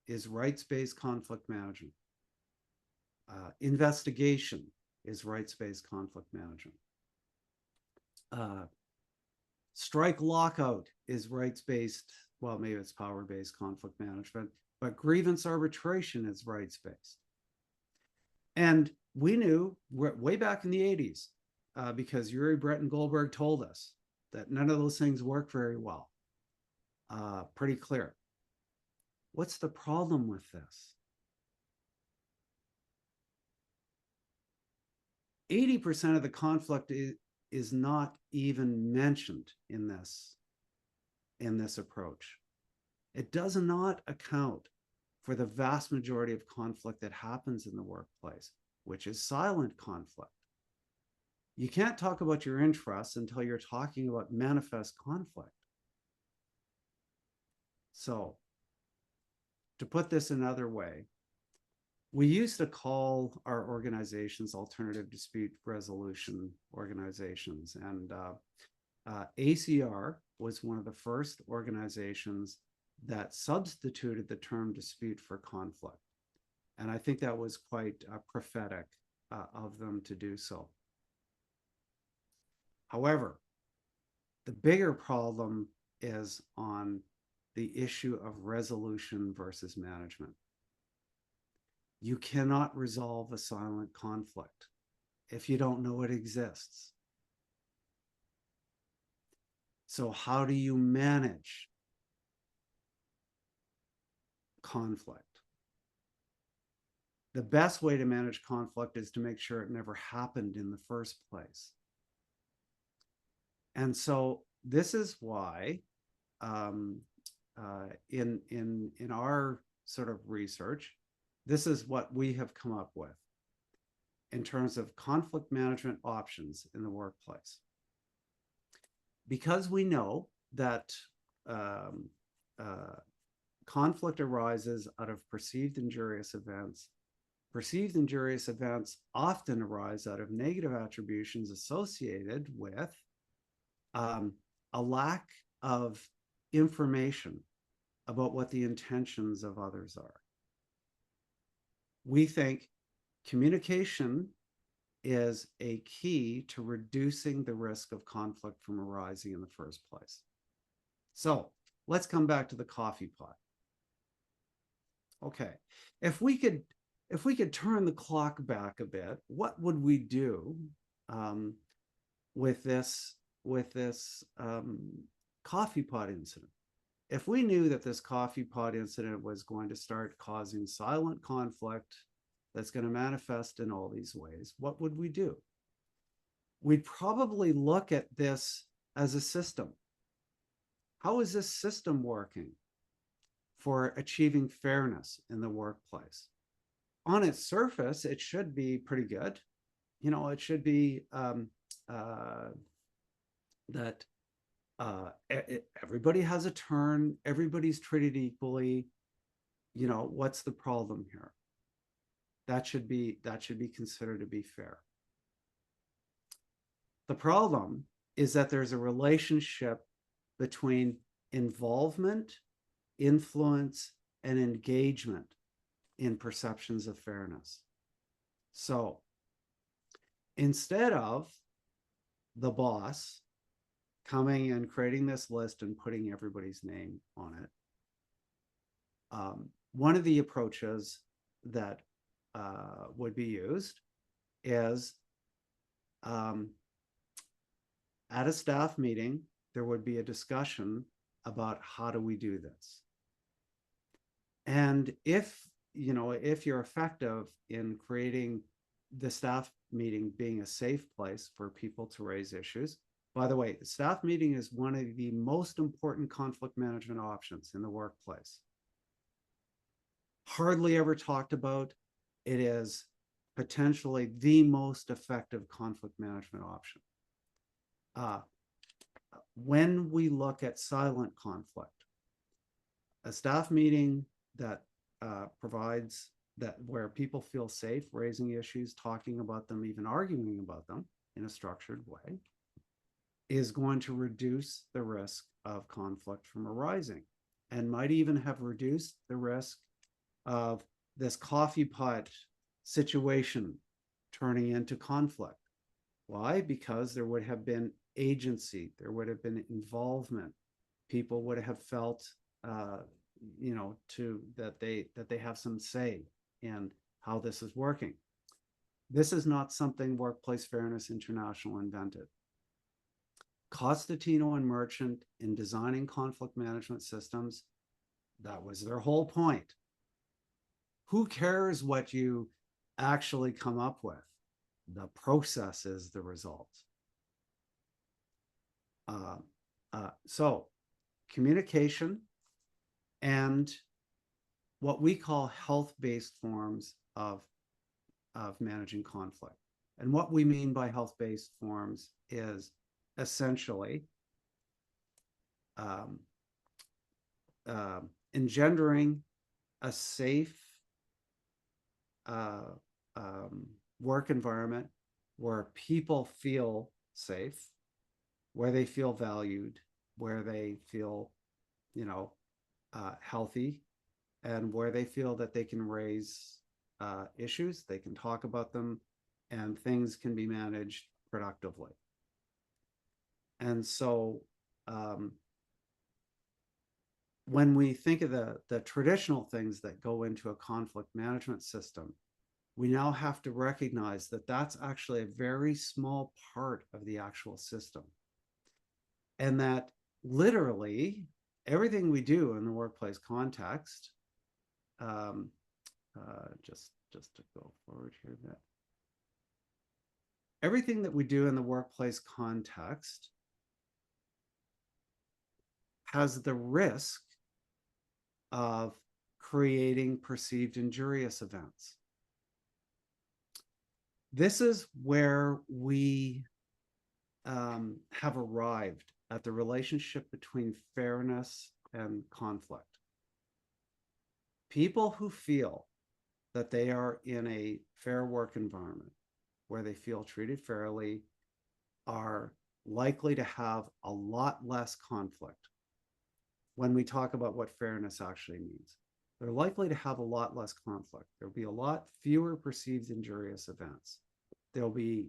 is rights-based conflict management. Investigation is rights-based conflict management. Strike lockout is rights-based, well, maybe it's power-based conflict management, but grievance arbitration is rights-based. And we knew way back in the 80s, because Uri Breton Goldberg told us that none of those things work very well. Pretty clear. What's the problem with this? 80% of the conflict is not even mentioned in this approach. It does not account for the vast majority of conflict that happens in the workplace, which is silent conflict. You can't talk about your interests until you're talking about manifest conflict. So, to put this another way, we used to call our organizations alternative dispute resolution organizations, and ACR was one of the first organizations that substituted the term dispute for conflict. And I think that was quite prophetic of them to do so. However, the bigger problem is on the issue of resolution versus management. You cannot resolve a silent conflict if you don't know it exists. So how do you manage conflict? The best way to manage conflict is to make sure it never happened in the first place. And so this is why in our sort of research, this is what we have come up with in terms of conflict management options in the workplace. Because we know that conflict arises out of perceived injurious events. Perceived injurious events often arise out of negative attributions associated with a lack of information about what the intentions of others are. We think communication is a key to reducing the risk of conflict from arising in the first place. So let's come back to the coffee pot. Okay, if we could turn the clock back a bit, what would we do with this coffee pot incident? If we knew that this coffee pot incident was going to start causing silent conflict that's going to manifest in all these ways, what would we do? We'd probably look at this as a system. How is this system working for achieving fairness in the workplace? On its surface, it should be pretty good. You know, it should be that everybody has a turn, everybody's treated equally. You know, what's the problem here? That should be considered to be fair. The problem is that there's a relationship between involvement, influence, and engagement in perceptions of fairness. So instead of the boss coming and creating this list and putting everybody's name on it, one of the approaches that would be used is at a staff meeting, there would be a discussion about how do we do this. And if you're effective in creating the staff meeting being a safe place for people to raise issues. By the way, the staff meeting is one of the most important conflict management options in the workplace. Hardly ever talked about. It is potentially the most effective conflict management option. When we look at silent conflict, a staff meeting that provides that where people feel safe raising issues, talking about them, even arguing about them in a structured way, is going to reduce the risk of conflict from arising, and might even have reduced the risk of this coffee pot situation turning into conflict. Why? Because there would have been agency, there would have been involvement. People would have felt that they have some say in how this is working. This is not something Workplace Fairness International invented. Costantino and Merchant, in designing conflict management systems, that was their whole point. Who cares what you actually come up with? The process is the result. So communication and what we call health-based forms of managing conflict. And what we mean by health-based forms is essentially engendering a safe work environment where people feel safe, where they feel valued, where they feel, healthy, and where they feel that they can raise issues, they can talk about them, and things can be managed productively. And so when we think of the traditional things that go into a conflict management system, we now have to recognize that that's actually a very small part of the actual system. And that literally everything we do in the workplace context, just to go forward here a bit, everything that we do in the workplace context has the risk of creating perceived injurious events. This is where we have arrived at the relationship between fairness and conflict. People who feel that they are in a fair work environment where they feel treated fairly are likely to have a lot less conflict. When we talk about what fairness actually means, they're likely to have a lot less conflict. There'll be a lot fewer perceived injurious events. There'll be,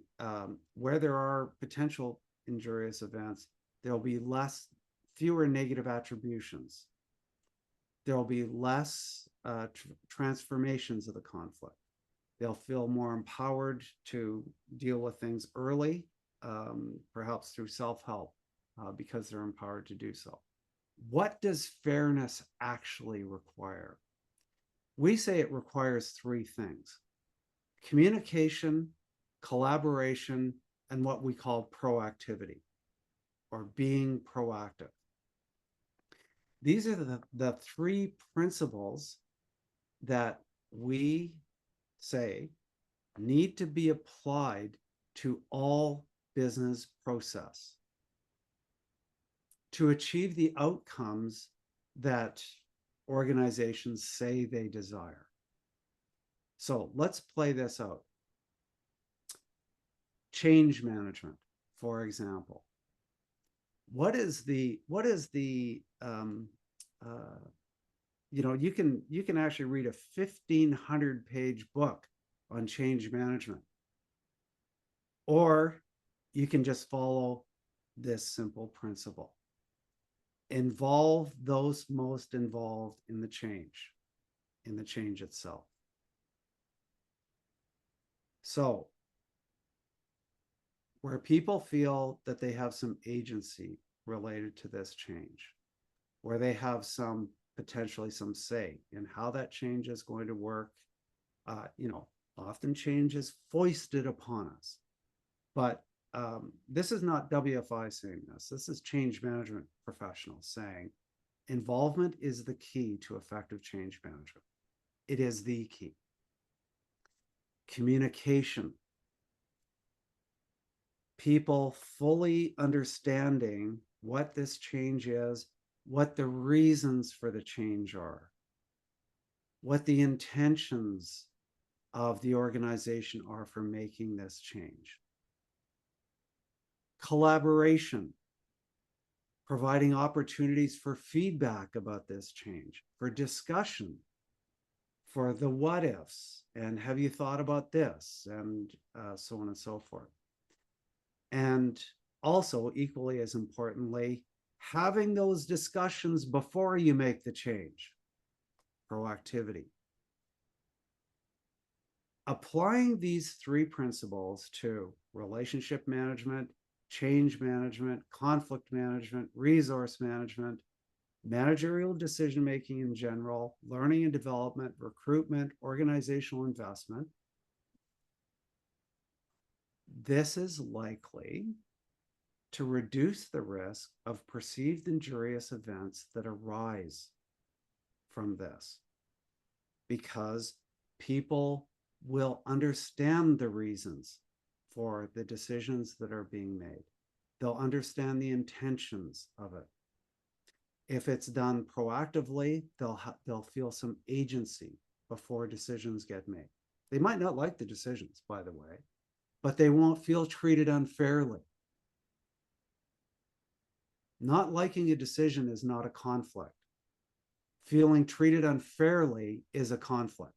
where there are potential injurious events, there'll be fewer negative attributions. There'll be less transformations of the conflict. They'll feel more empowered to deal with things early, perhaps through self-help, because they're empowered to do so. What does fairness actually require? We say it requires three things: communication, collaboration, and what we call proactivity, or being proactive. These are the three principles that we say need to be applied to all business process to achieve the outcomes that organizations say they desire. So let's play this out. Change management, for example. What is the you can actually read a 1,500-page book on change management, or you can just follow this simple principle: involve those most involved in the change itself. So where people feel that they have some agency related to this change, where they have potentially some say in how that change is going to work, often change is foisted upon us. But this is not WFI saying this. This is change management professionals saying involvement is the key to effective change management. It is the key. Communication. People fully understanding what this change is, what the reasons for the change are, what the intentions of the organization are for making this change. Collaboration, providing opportunities for feedback about this change, for discussion, for the what ifs, and have you thought about this, and so on and so forth. And also, equally as importantly, having those discussions before you make the change. Proactivity. Applying these three principles to relationship management, change management, conflict management, resource management, managerial decision-making in general, learning and development, recruitment, organizational investment, this is likely to reduce the risk of perceived injurious events that arise from this, because people will understand the reasons for the decisions that are being made. They'll understand the intentions of it. If it's done proactively, they'll feel some agency before decisions get made. They might not like the decisions, by the way, but they won't feel treated unfairly. Not liking a decision is not a conflict. Feeling treated unfairly is a conflict.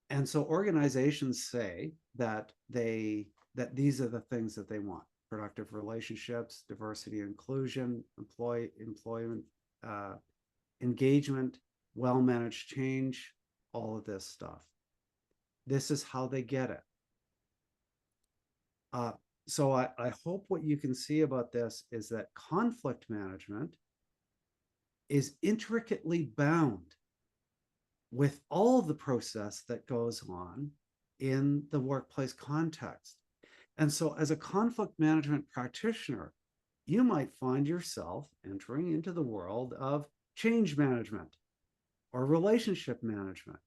And so organizations say that these are the things that they want: productive relationships, diversity, inclusion, employment, engagement, well-managed change, all of this stuff. This is how they get it. So I hope what you can see about this is that conflict management is intricately bound with all the process that goes on in the workplace context. And so as a conflict management practitioner, you might find yourself entering into the world of change management or relationship management,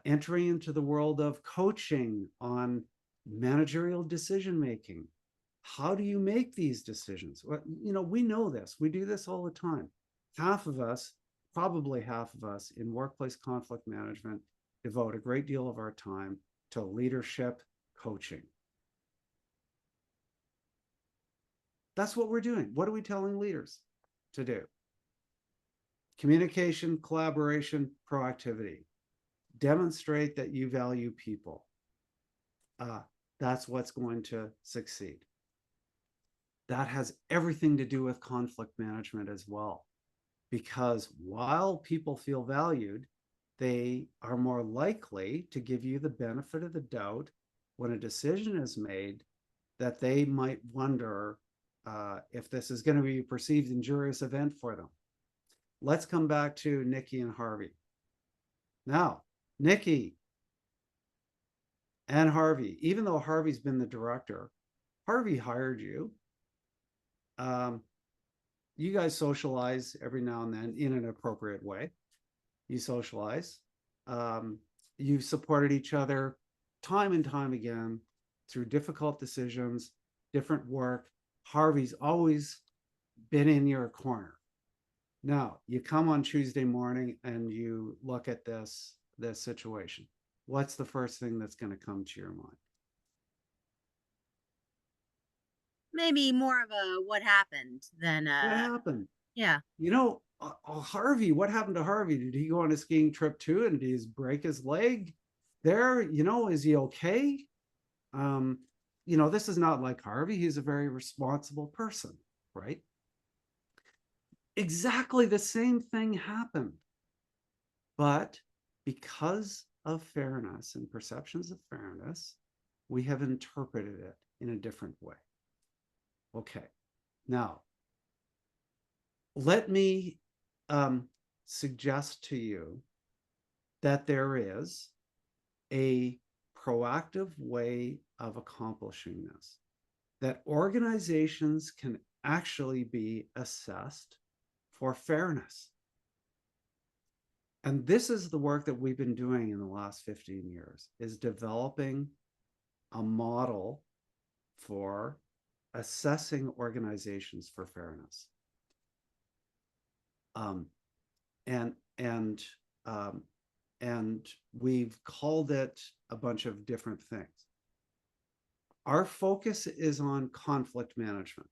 entering into the world of coaching on managerial decision making. How do you make these decisions? Well, we know this. We do this all the time. Half of us, probably half of us in workplace conflict management, devote a great deal of our time to leadership coaching. That's what we're doing. What are we telling leaders to do? Communication, collaboration, proactivity. Demonstrate that you value people. That's what's going to succeed. That has everything to do with conflict management as well. Because while people feel valued, they are more likely to give you the benefit of the doubt when a decision is made that they might wonder if this is going to be a perceived injurious event for them. Let's come back to Nikki and Harvey. Now, Nikki and Harvey, even though Harvey's been the director, Harvey hired you. You guys socialize every now and then in an appropriate way. You socialize. You've supported each other time and time again through difficult decisions, different work. Harvey's always been in your corner. Now, you come on Tuesday morning and you look at this situation. What's the first thing that's going to come to your mind? Maybe more of a what happened than What happened? yeah. Harvey, what happened to Harvey? Did he go on a skiing trip too? And did he break his leg there? Is he okay? This is not like Harvey. He's a very responsible person, right? Exactly the same thing happened. But because of fairness and perceptions of fairness, we have interpreted it in a different way. Okay, now, let me suggest to you that there is a proactive way of accomplishing this, that organizations can actually be assessed for fairness. And this is the work that we've been doing in the last 15 years, is developing a model for assessing organizations for fairness. And we've called it a bunch of different things. Our focus is on conflict management.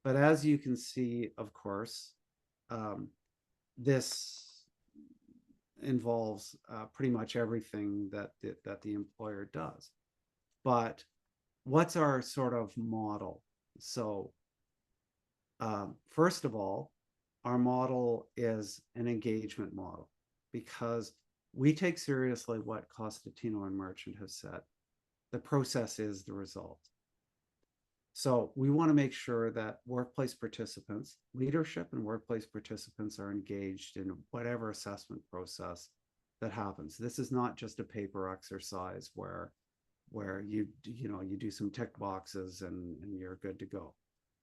But as you can see, of course, this involves pretty much everything that the employer does. But what's our sort of model? So first of all, our model is an engagement model, because we take seriously what Costantino and Merchant have said. The process is the result. So we want to make sure that workplace participants, leadership and workplace participants, are engaged in whatever assessment process that happens. This is not just a paper exercise where you do some tick boxes and you're good to go.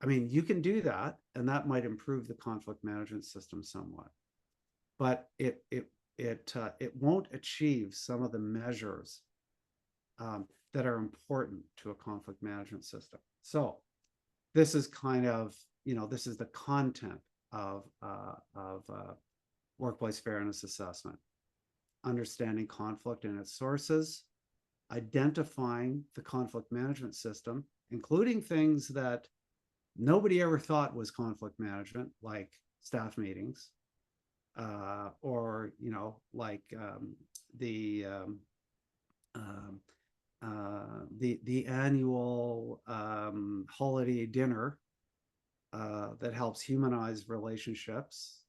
I mean, you can do that, and that might improve the conflict management system somewhat, but it won't achieve some of the measures that are important to a conflict management system. So this is kind of, this is the content of workplace fairness assessment: understanding conflict and its sources, identifying the conflict management system, including things that nobody ever thought was conflict management, like staff meetings, or like the annual holiday dinner that helps humanize relationships,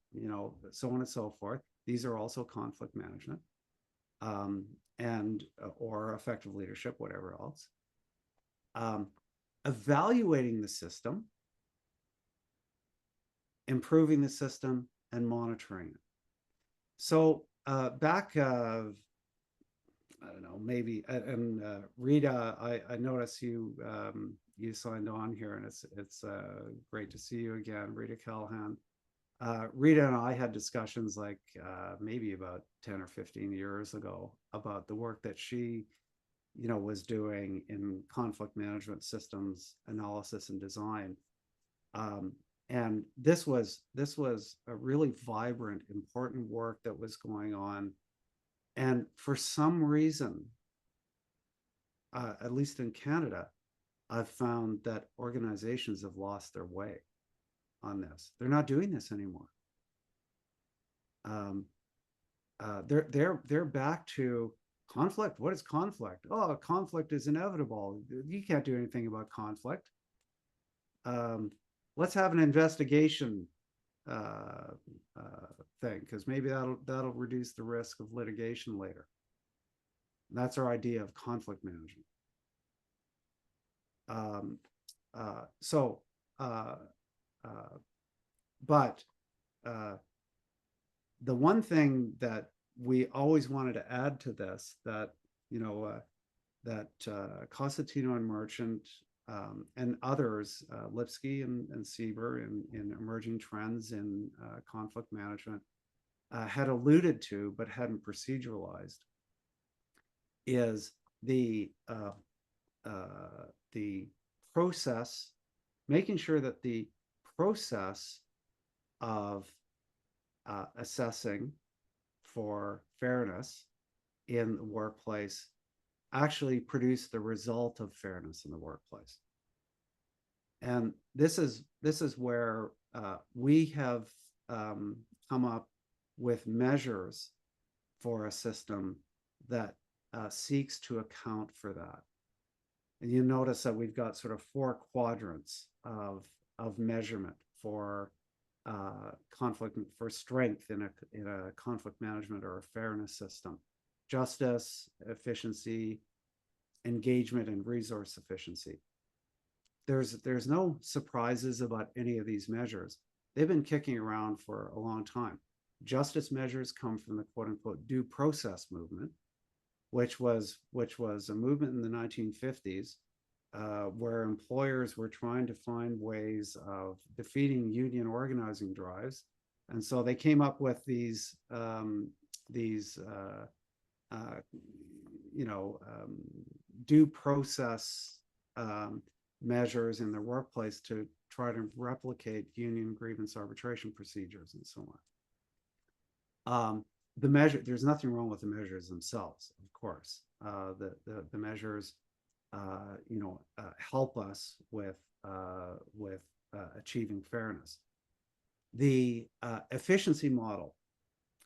so on and so forth. These are also conflict management, or effective leadership, whatever else. Evaluating the system, improving the system, and monitoring it. So back I don't know, maybe, and Rita, I notice you you signed on here, and it's great to see you again, Rita Callahan. Rita and I had discussions like maybe about 10 or 15 years ago about the work that she, was doing in conflict management systems analysis and design. And this was a really vibrant, important work that was going on. And for some reason, at least in Canada, I've found that organizations have lost their way on this. They're not doing this anymore. They're back to conflict. What is conflict? Oh, conflict is inevitable. You can't do anything about conflict. Let's have an investigation thing, because maybe that'll reduce the risk of litigation later. That's our idea of conflict management. But the one thing that we always wanted to add to this, that Cosentino and Merchant and others, Lipsky and Sieber in Emerging Trends in Conflict Management had alluded to but hadn't proceduralized, is the process, making sure that the process of assessing for fairness in the workplace actually produce the result of fairness in the workplace. And this is where we have come up with measures for a system that seeks to account for that. And you notice that we've got sort of 4 quadrants of measurement for conflict, for strength in a conflict management or a fairness system: justice, efficiency, engagement, and resource efficiency. There's no surprises about any of these measures. They've been kicking around for a long time. Justice measures come from the quote unquote due process movement, which was a movement in the 1950s where employers were trying to find ways of defeating union organizing drives. And so they came up with these due process measures in their workplace to try to replicate union grievance arbitration procedures and so on. The measure, there's nothing wrong with the measures themselves, of course. The measures help us with achieving fairness. The efficiency model,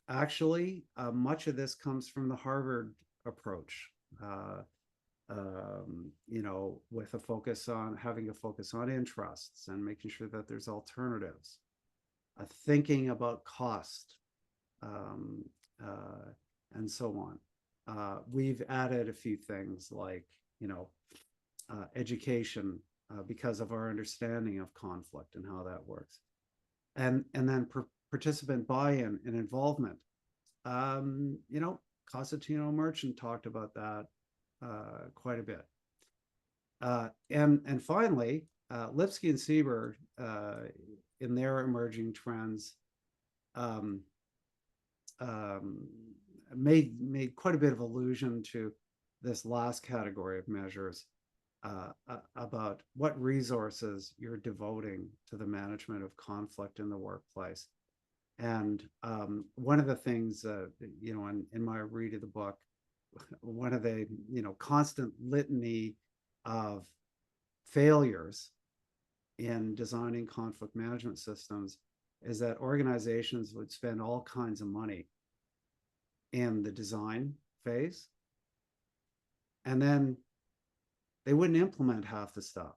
actually, much of this comes from the Harvard approach, with a focus on having a focus on interests and making sure that there's alternatives, thinking about cost, and so on. We've added a few things like, education, because of our understanding of conflict and how that works. And then participant buy-in and involvement. Cosentino Merchant talked about that quite a bit. And finally, Lipsky and Sieber, in their Emerging Trends, made quite a bit of allusion to this last category of measures, about what resources you're devoting to the management of conflict in the workplace. And one of the things, in my read of the book, one of the constant litany of failures in designing conflict management systems is that organizations would spend all kinds of money in the design phase, and then they wouldn't implement half the stuff.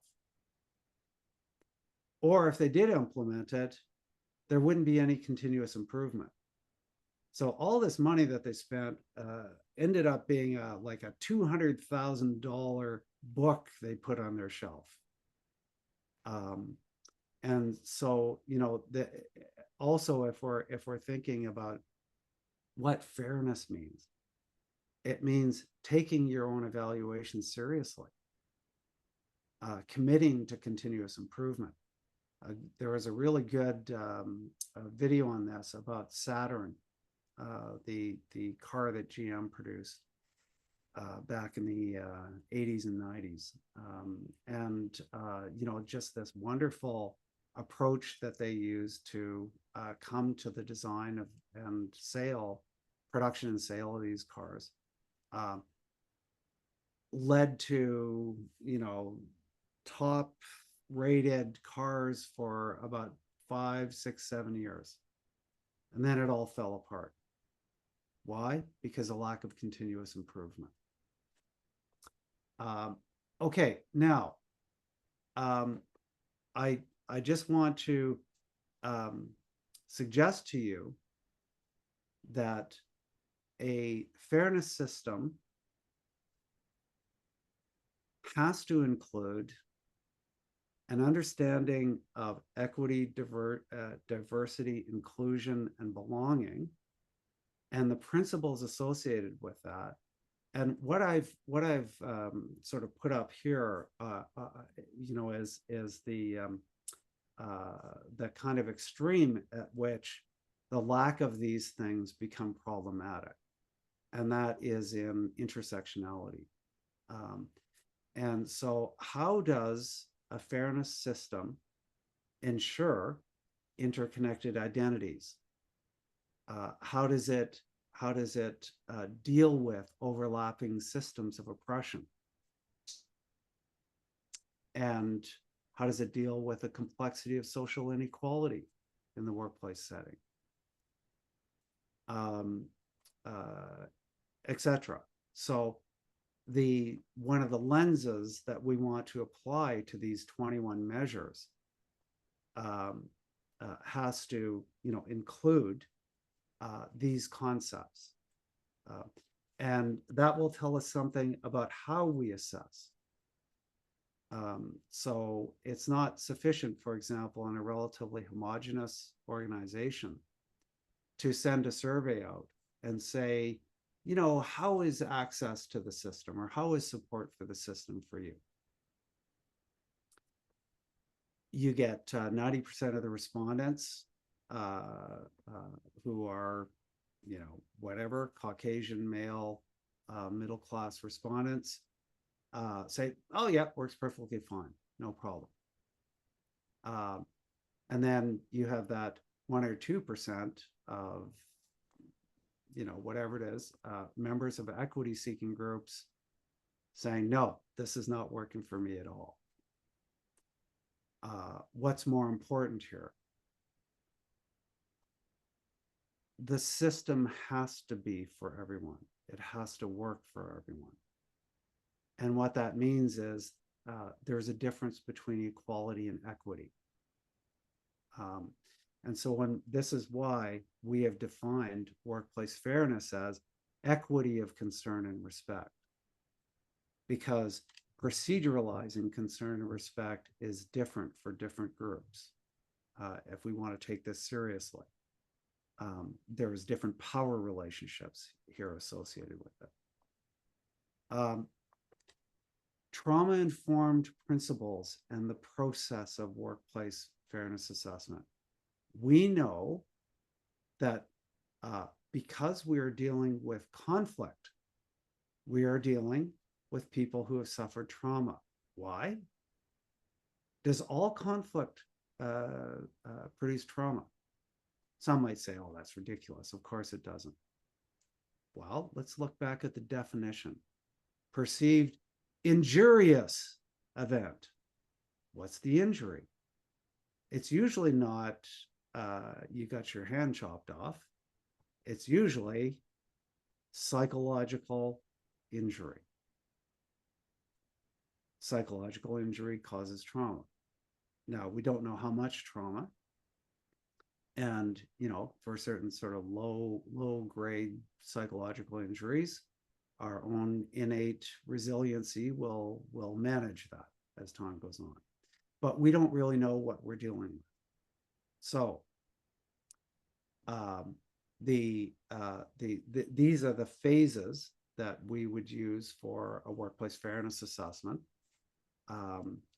Or if they did implement it, there wouldn't be any continuous improvement. So all this money that they spent ended up being like a $200,000 book they put on their shelf. And so, also if we're thinking about what fairness means, It means taking your own evaluation seriously, committing to continuous improvement. There was a really good video on this about Saturn, the car that GM produced back in the 80s and 90s. You know, just this wonderful approach that they used to come to the design of and production and sale of these cars led to, you know, top rated cars for about 5, 6, 7 years. And then it all fell apart. Why? Because of lack of continuous improvement. Okay, now, I just want to suggest to you that a fairness system has to include an understanding of equity, diversity, inclusion, and belonging, and the principles associated with that. And what I've sort of put up here, you know, is the kind of extreme at which the lack of these things become problematic, and that is in intersectionality. And so, how does a fairness system ensure interconnected identities? How does it deal with overlapping systems of oppression? And how does it deal with the complexity of social inequality in the workplace setting? Etc. So one of the lenses that we want to apply to these 21 measures has to, you know, include these concepts. And that will tell us something about how we assess. So it's not sufficient, for example, in a relatively homogeneous organization to send a survey out and say, you know, how is access to the system, or how is support for the system for you? You get 90% of the respondents who are, you know, whatever, Caucasian, male, middle-class respondents say, oh yeah, works perfectly fine, no problem. And then you have that 1 or 2% of, you know, whatever it is, members of equity-seeking groups saying, no, this is not working for me at all. What's more important here? The system has to be for everyone. It has to work for everyone. And what that means is there's a difference between equality and equity. And so this is why we have defined workplace fairness as equity of concern and respect, because proceduralizing concern and respect is different for different groups. If we want to take this seriously, there's different power relationships here associated with it. Trauma-informed principles and the process of workplace fairness assessment. We know that because we are dealing with conflict, we are dealing with people who have suffered trauma. Why? Does all conflict produce trauma? Some might say, oh, that's ridiculous. Of course it doesn't. Well, let's look back at the definition. Perceived injurious event. What's the injury? It's usually not you got your hand chopped off. It's usually psychological injury. Psychological injury causes trauma. Now, we don't know how much trauma. And, you know, for certain sort of low grade psychological injuries, our own innate resiliency will manage that as time goes on. But we don't really know what we're dealing with. So these are the phases that we would use for a workplace fairness assessment.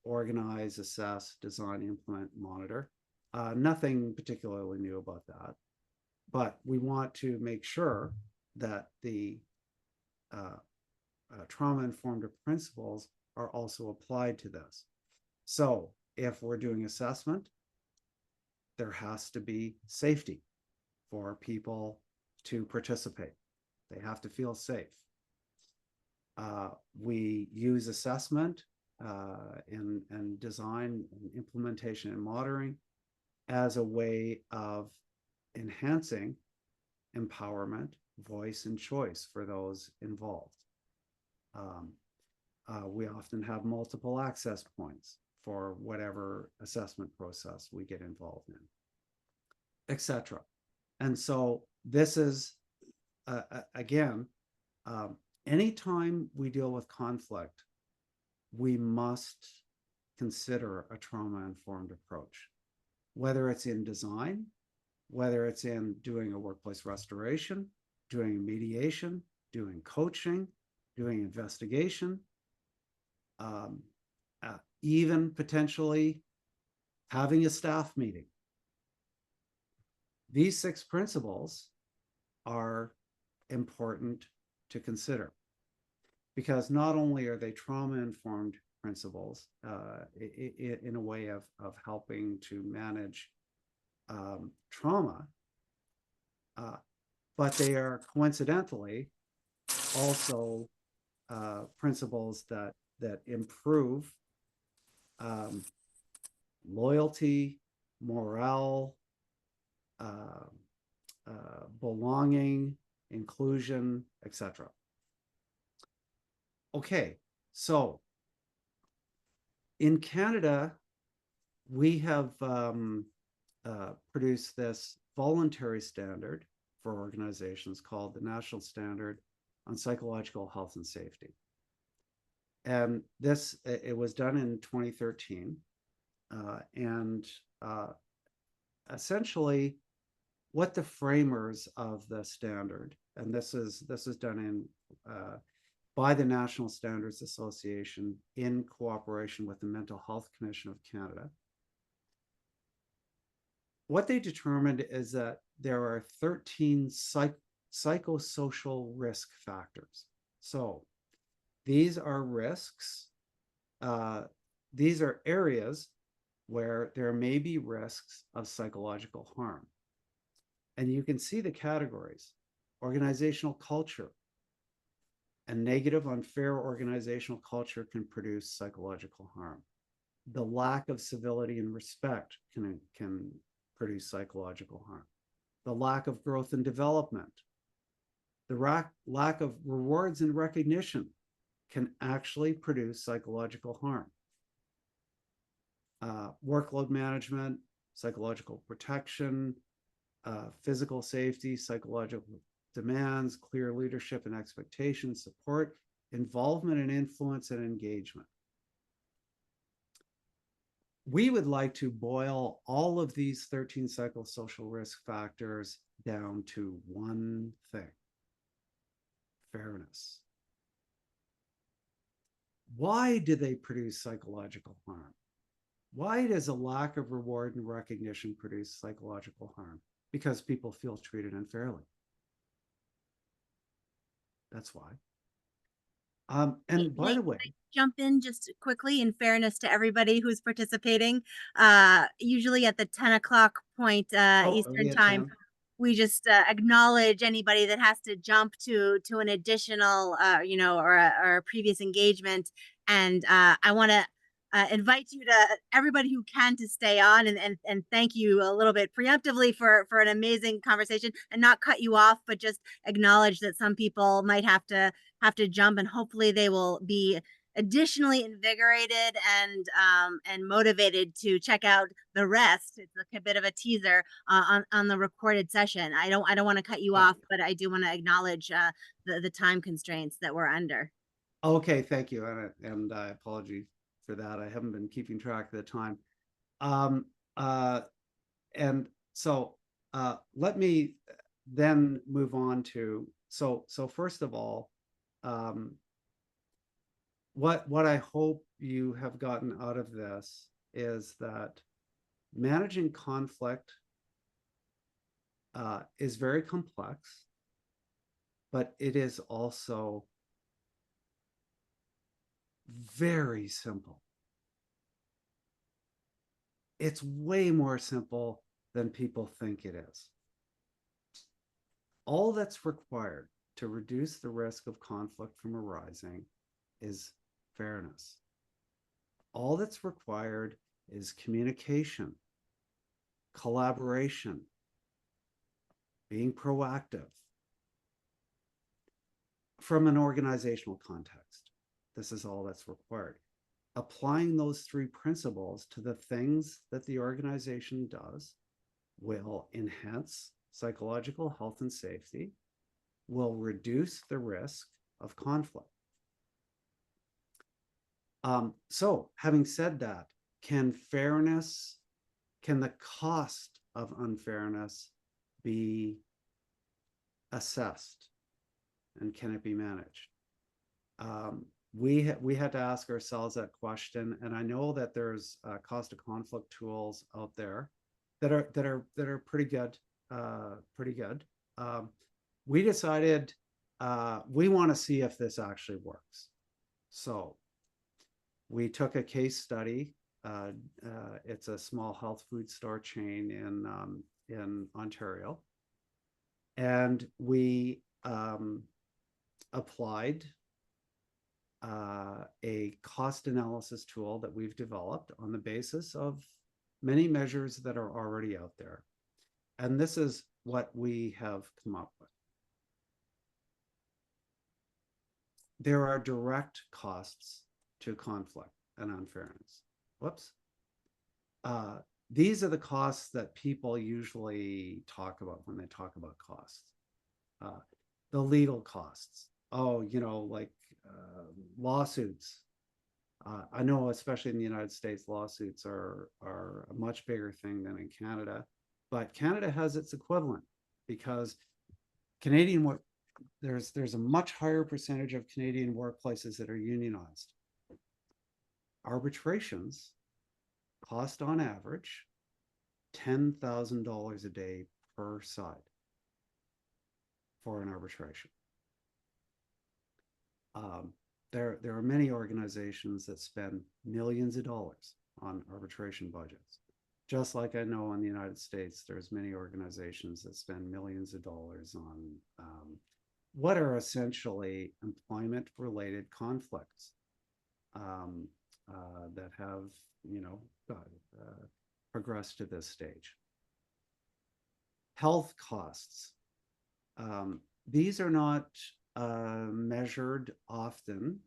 Organize, assess, design, implement, monitor. Nothing particularly new about that. But we want to make sure that the trauma-informed principles are also applied to this. So if we're doing assessment, there has to be safety for people to participate. They have to feel safe. We use assessment and design and implementation and monitoring as a way of enhancing empowerment, voice, and choice for those involved. We often have multiple access points for whatever assessment process we get involved in, etc. And so this is, again, anytime we deal with conflict, we must consider a trauma-informed approach, whether it's in design, whether it's in doing a workplace restoration, doing mediation, doing coaching, doing investigation, even potentially having a staff meeting. These 6 principles are important to consider because not only are they trauma-informed principles in a way of helping to manage trauma, but they are coincidentally also principles that improve loyalty, morale, belonging, inclusion, etc. Okay, so in Canada, we have produced this voluntary standard for organizations called the National Standard on Psychological Health and Safety. And this, it was done in 2013. And essentially what the framers of the standard, and this is done in by the National Standards Association in cooperation with the Mental Health Commission of Canada. What they determined is that there are 13 psychosocial risk factors. So these are risks. These are areas where there may be risks of psychological harm. And you can see the categories: organizational culture. A negative, unfair organizational culture can produce psychological harm. The lack of civility and respect can produce psychological harm. The lack of growth and development, the lack of rewards and recognition can actually produce psychological harm. Workload management, psychological protection, physical safety, psychological demands, clear leadership and expectations, support, involvement and influence, and engagement. We would like to boil all of these 13 psychosocial risk factors down to one thing: fairness. Why do they produce psychological harm? Why does a lack of reward and recognition produce psychological harm? Because people feel treated unfairly. That's why. And by the way, jump in just quickly in fairness to everybody who's participating. Usually at the 10 o'clock point Eastern time, 10? We just acknowledge anybody that has to jump to an additional, or a previous engagement. And I want to invite you to everybody who can to stay on and thank you a little bit preemptively for an amazing conversation, and not cut you off, but just acknowledge that some people might have to jump, and hopefully they will be additionally invigorated and motivated to check out the rest. It's like a bit of a teaser on the recorded session. I don't want to cut you off, but I do want to acknowledge the time constraints that we're under. Okay, thank you, and I apologize for that. I haven't been keeping track of the time. And so let me then move on to, so first of all, what I hope you have gotten out of this is that managing conflict is very complex, but it is also very simple. It's way more simple than people think it is. All that's required to reduce the risk of conflict from arising is fairness. All that's required is communication, collaboration, being proactive. From an organizational context, this is all that's required. Applying those three principles to the things that the organization does will enhance psychological health and safety, will reduce the risk of conflict. So having said that, can the cost of unfairness be assessed, and can it be managed? We had to ask ourselves that question, and I know that there's cost of conflict tools out there that are pretty good. We decided we want to see if this actually works. So we took a case study. It's a small health food store chain in Ontario, and we applied a cost analysis tool that we've developed on the basis of many measures that are already out there. And this is what we have come up with. There are direct costs to conflict and unfairness. Whoops. These are the costs that people usually talk about when they talk about costs. The legal costs. Oh, like lawsuits. I know, especially in the United States, lawsuits are a much bigger thing than in Canada, but Canada has its equivalent because there's a much higher percentage of Canadian workplaces that are unionized. Arbitrations cost on average $10,000 a day per side for an arbitration. There are many organizations that spend millions of dollars on arbitration budgets. Just like I know in the United States, there's many organizations that spend millions of dollars on what are essentially employment-related conflicts that have, progressed to this stage. Health costs. These are not measured often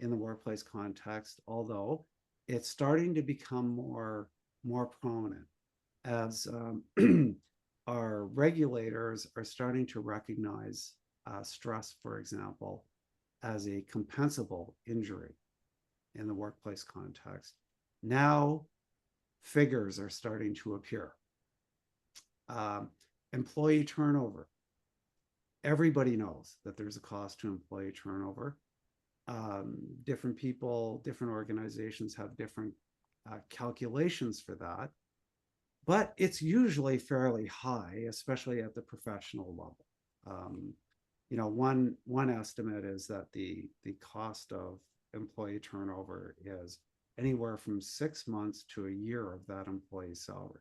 in the workplace context, although it's starting to become more prominent as our regulators are starting to recognize stress, for example, as a compensable injury in the workplace context. Now, figures are starting to appear. Employee turnover. Everybody knows that there's a cost to employee turnover. Different people, different organizations have different calculations for that, but it's usually fairly high, especially at the professional level. One estimate is that the cost of employee turnover is anywhere from 6 months to a year of that employee's salary.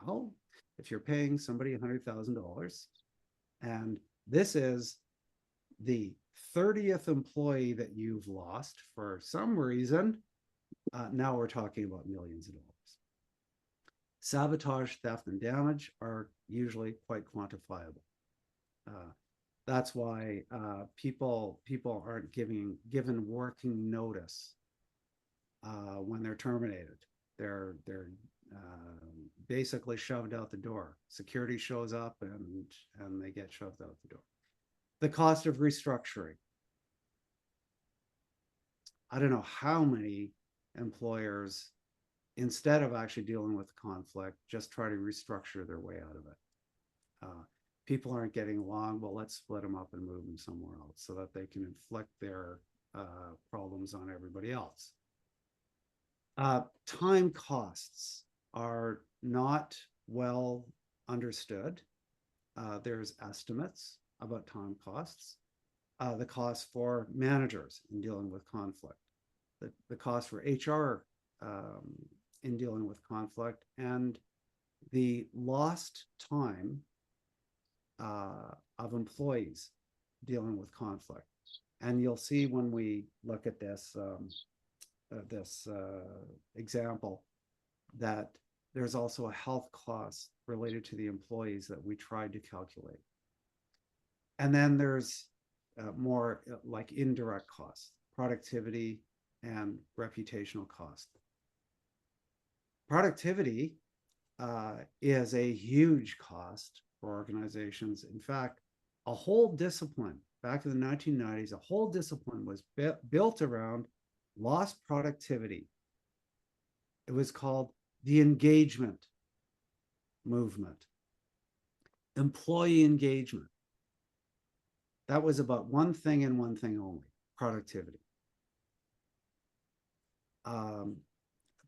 Well, if you're paying somebody $100,000, and this is the 30th employee that you've lost for some reason, now we're talking about millions of dollars. Sabotage, theft, and damage are usually quite quantifiable. That's why people aren't given working notice when they're terminated. They're basically shoved out the door. Security shows up and they get shoved out the door. The cost of restructuring. I don't know how many employers, instead of actually dealing with conflict, just try to restructure their way out of it. people aren't getting along. Well, let's split them up and move them somewhere else so that they can inflict their problems on everybody else. Time costs are not well understood. There's estimates about time costs. The cost for managers in dealing with conflict, the cost for HR in dealing with conflict, and the lost time of employees dealing with conflict. And you'll see when we look at this example that there's also a health cost related to the employees that we tried to calculate. And then there's more like indirect costs, productivity and reputational cost. Productivity is a huge cost for organizations. In fact, a whole discipline back in the 1990s, a whole discipline was built around lost productivity. It was called the engagement movement, employee engagement. That was about one thing and one thing only: productivity.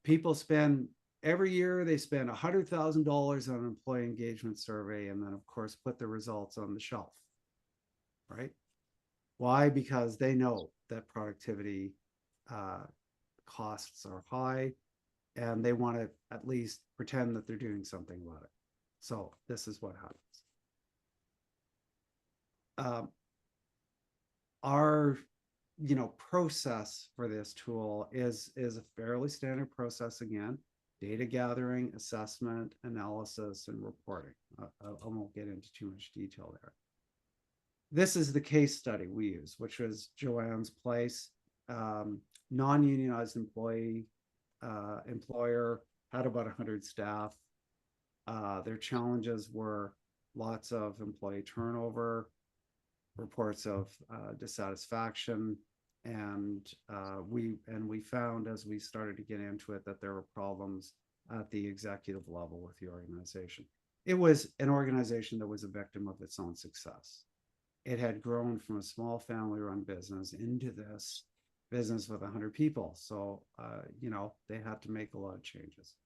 People spend every year, they spend $100,000 on an employee engagement survey, and then of course put the results on the shelf, right? Why? Because they know that productivity costs are high, and they want to at least pretend that they're doing something about it. So this is what happens. Our process for this tool is a fairly standard process. Again, data gathering, assessment, analysis, and reporting. I won't get into too much detail there. This is the case study we use, which was Joanne's place. Non-unionized employer, had about 100 staff. Their challenges were lots of employee turnover, reports of dissatisfaction, and we found as we started to get into it that there were problems at the executive level with the organization. It was an organization that was a victim of its own success. It had grown from a small family-run business into this business with 100 people. So, they had to make a lot of changes.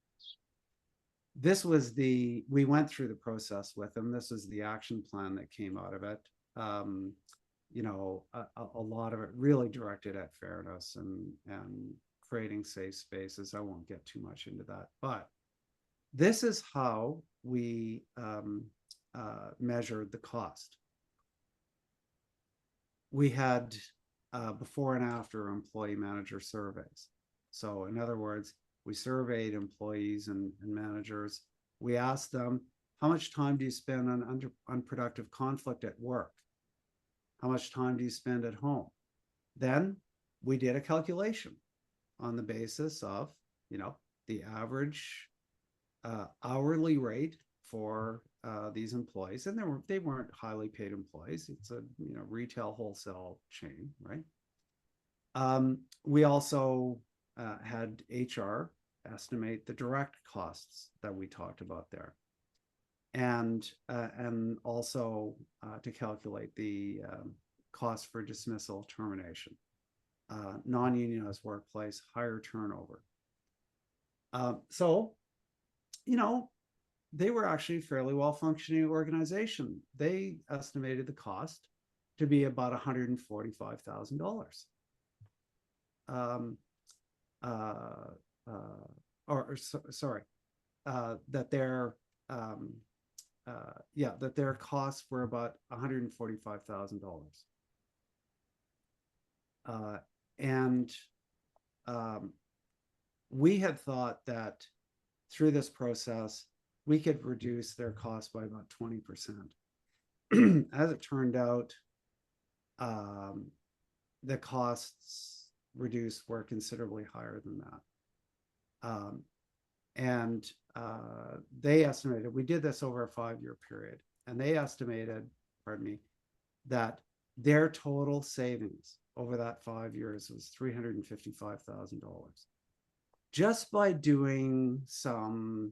This was we went through the process with them. This is the action plan that came out of it. A lot of it really directed at fairness and creating safe spaces. I won't get too much into that, but this is how we measured the cost. We had before and after employee manager surveys. So in other words, we surveyed employees and managers. We asked them, how much time do you spend on unproductive conflict at work? How much time do you spend at home? Then we did a calculation on the basis of, the average hourly rate for these employees, and they weren't highly paid employees. It's a retail wholesale chain, right? We also had HR estimate the direct costs that we talked about there, and also to calculate the cost for dismissal, termination, non-unionized workplace, higher turnover. So, they were actually a fairly well-functioning organization. They estimated the cost to be about $145,000. That their costs were about $145,000. And we had thought that through this process, we could reduce their costs by about 20%. As it turned out, the costs reduced were considerably higher than that. They estimated, we did this over a 5-year period, and they estimated, that their total savings over that 5 years was $355,000. Just by doing some,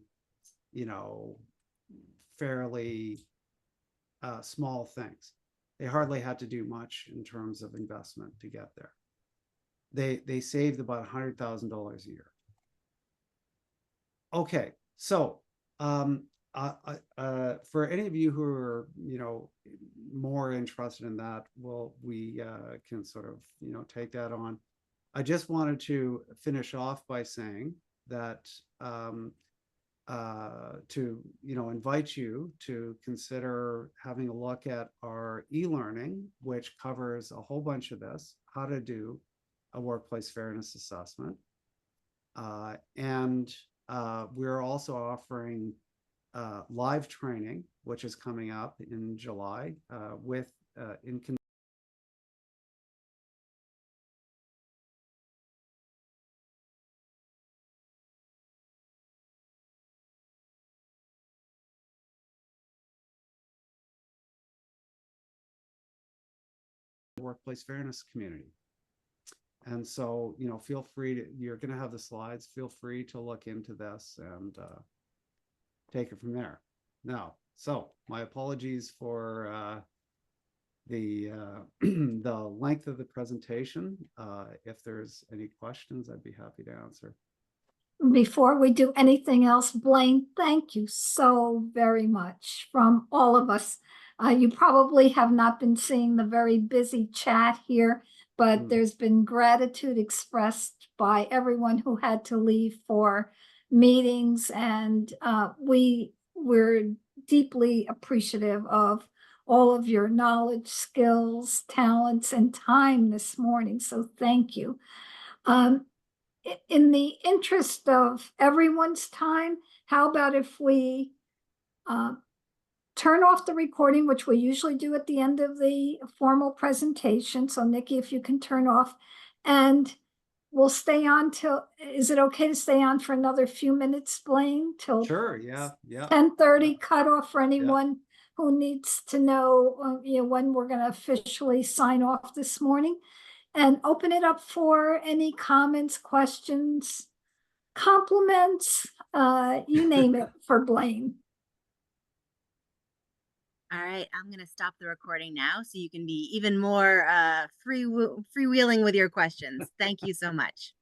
fairly small things. They hardly had to do much in terms of investment to get there. They saved about $100,000 a year. Okay, so for any of you who are, more interested in that, well, we can sort of, take that on. I just wanted to finish off by saying that to, invite you to consider having a look at our e-learning, which covers a whole bunch of this, how to do a workplace fairness assessment. And we're also offering live training, which is coming up in July with workplace fairness community. And so, feel free to, you're going to have the slides, feel free to look into this and take it from there. Now, so my apologies for the the length of the presentation. If there's any questions, I'd be happy to answer. Before we do anything else, Blaine, thank you so very much from all of us. You probably have not been seeing the very busy chat here, but there's been gratitude expressed by everyone who had to leave for meetings, and we're deeply appreciative of all of your knowledge, skills, talents, and time this morning. So thank you. In the interest of everyone's time, how about if we turn off the recording, which we usually do at the end of the formal presentation. So Nikki, if you can turn off, and we'll stay on till, is it okay to stay on for another few minutes, Blaine, till Sure, yeah. 10:30 cutoff for anyone who needs to know, when we're going to officially sign off this morning, and open it up for any comments, questions, compliments, you name it, for Blaine. All right, I'm going to stop the recording now so you can be even more freewheeling with your questions. Thank you so much.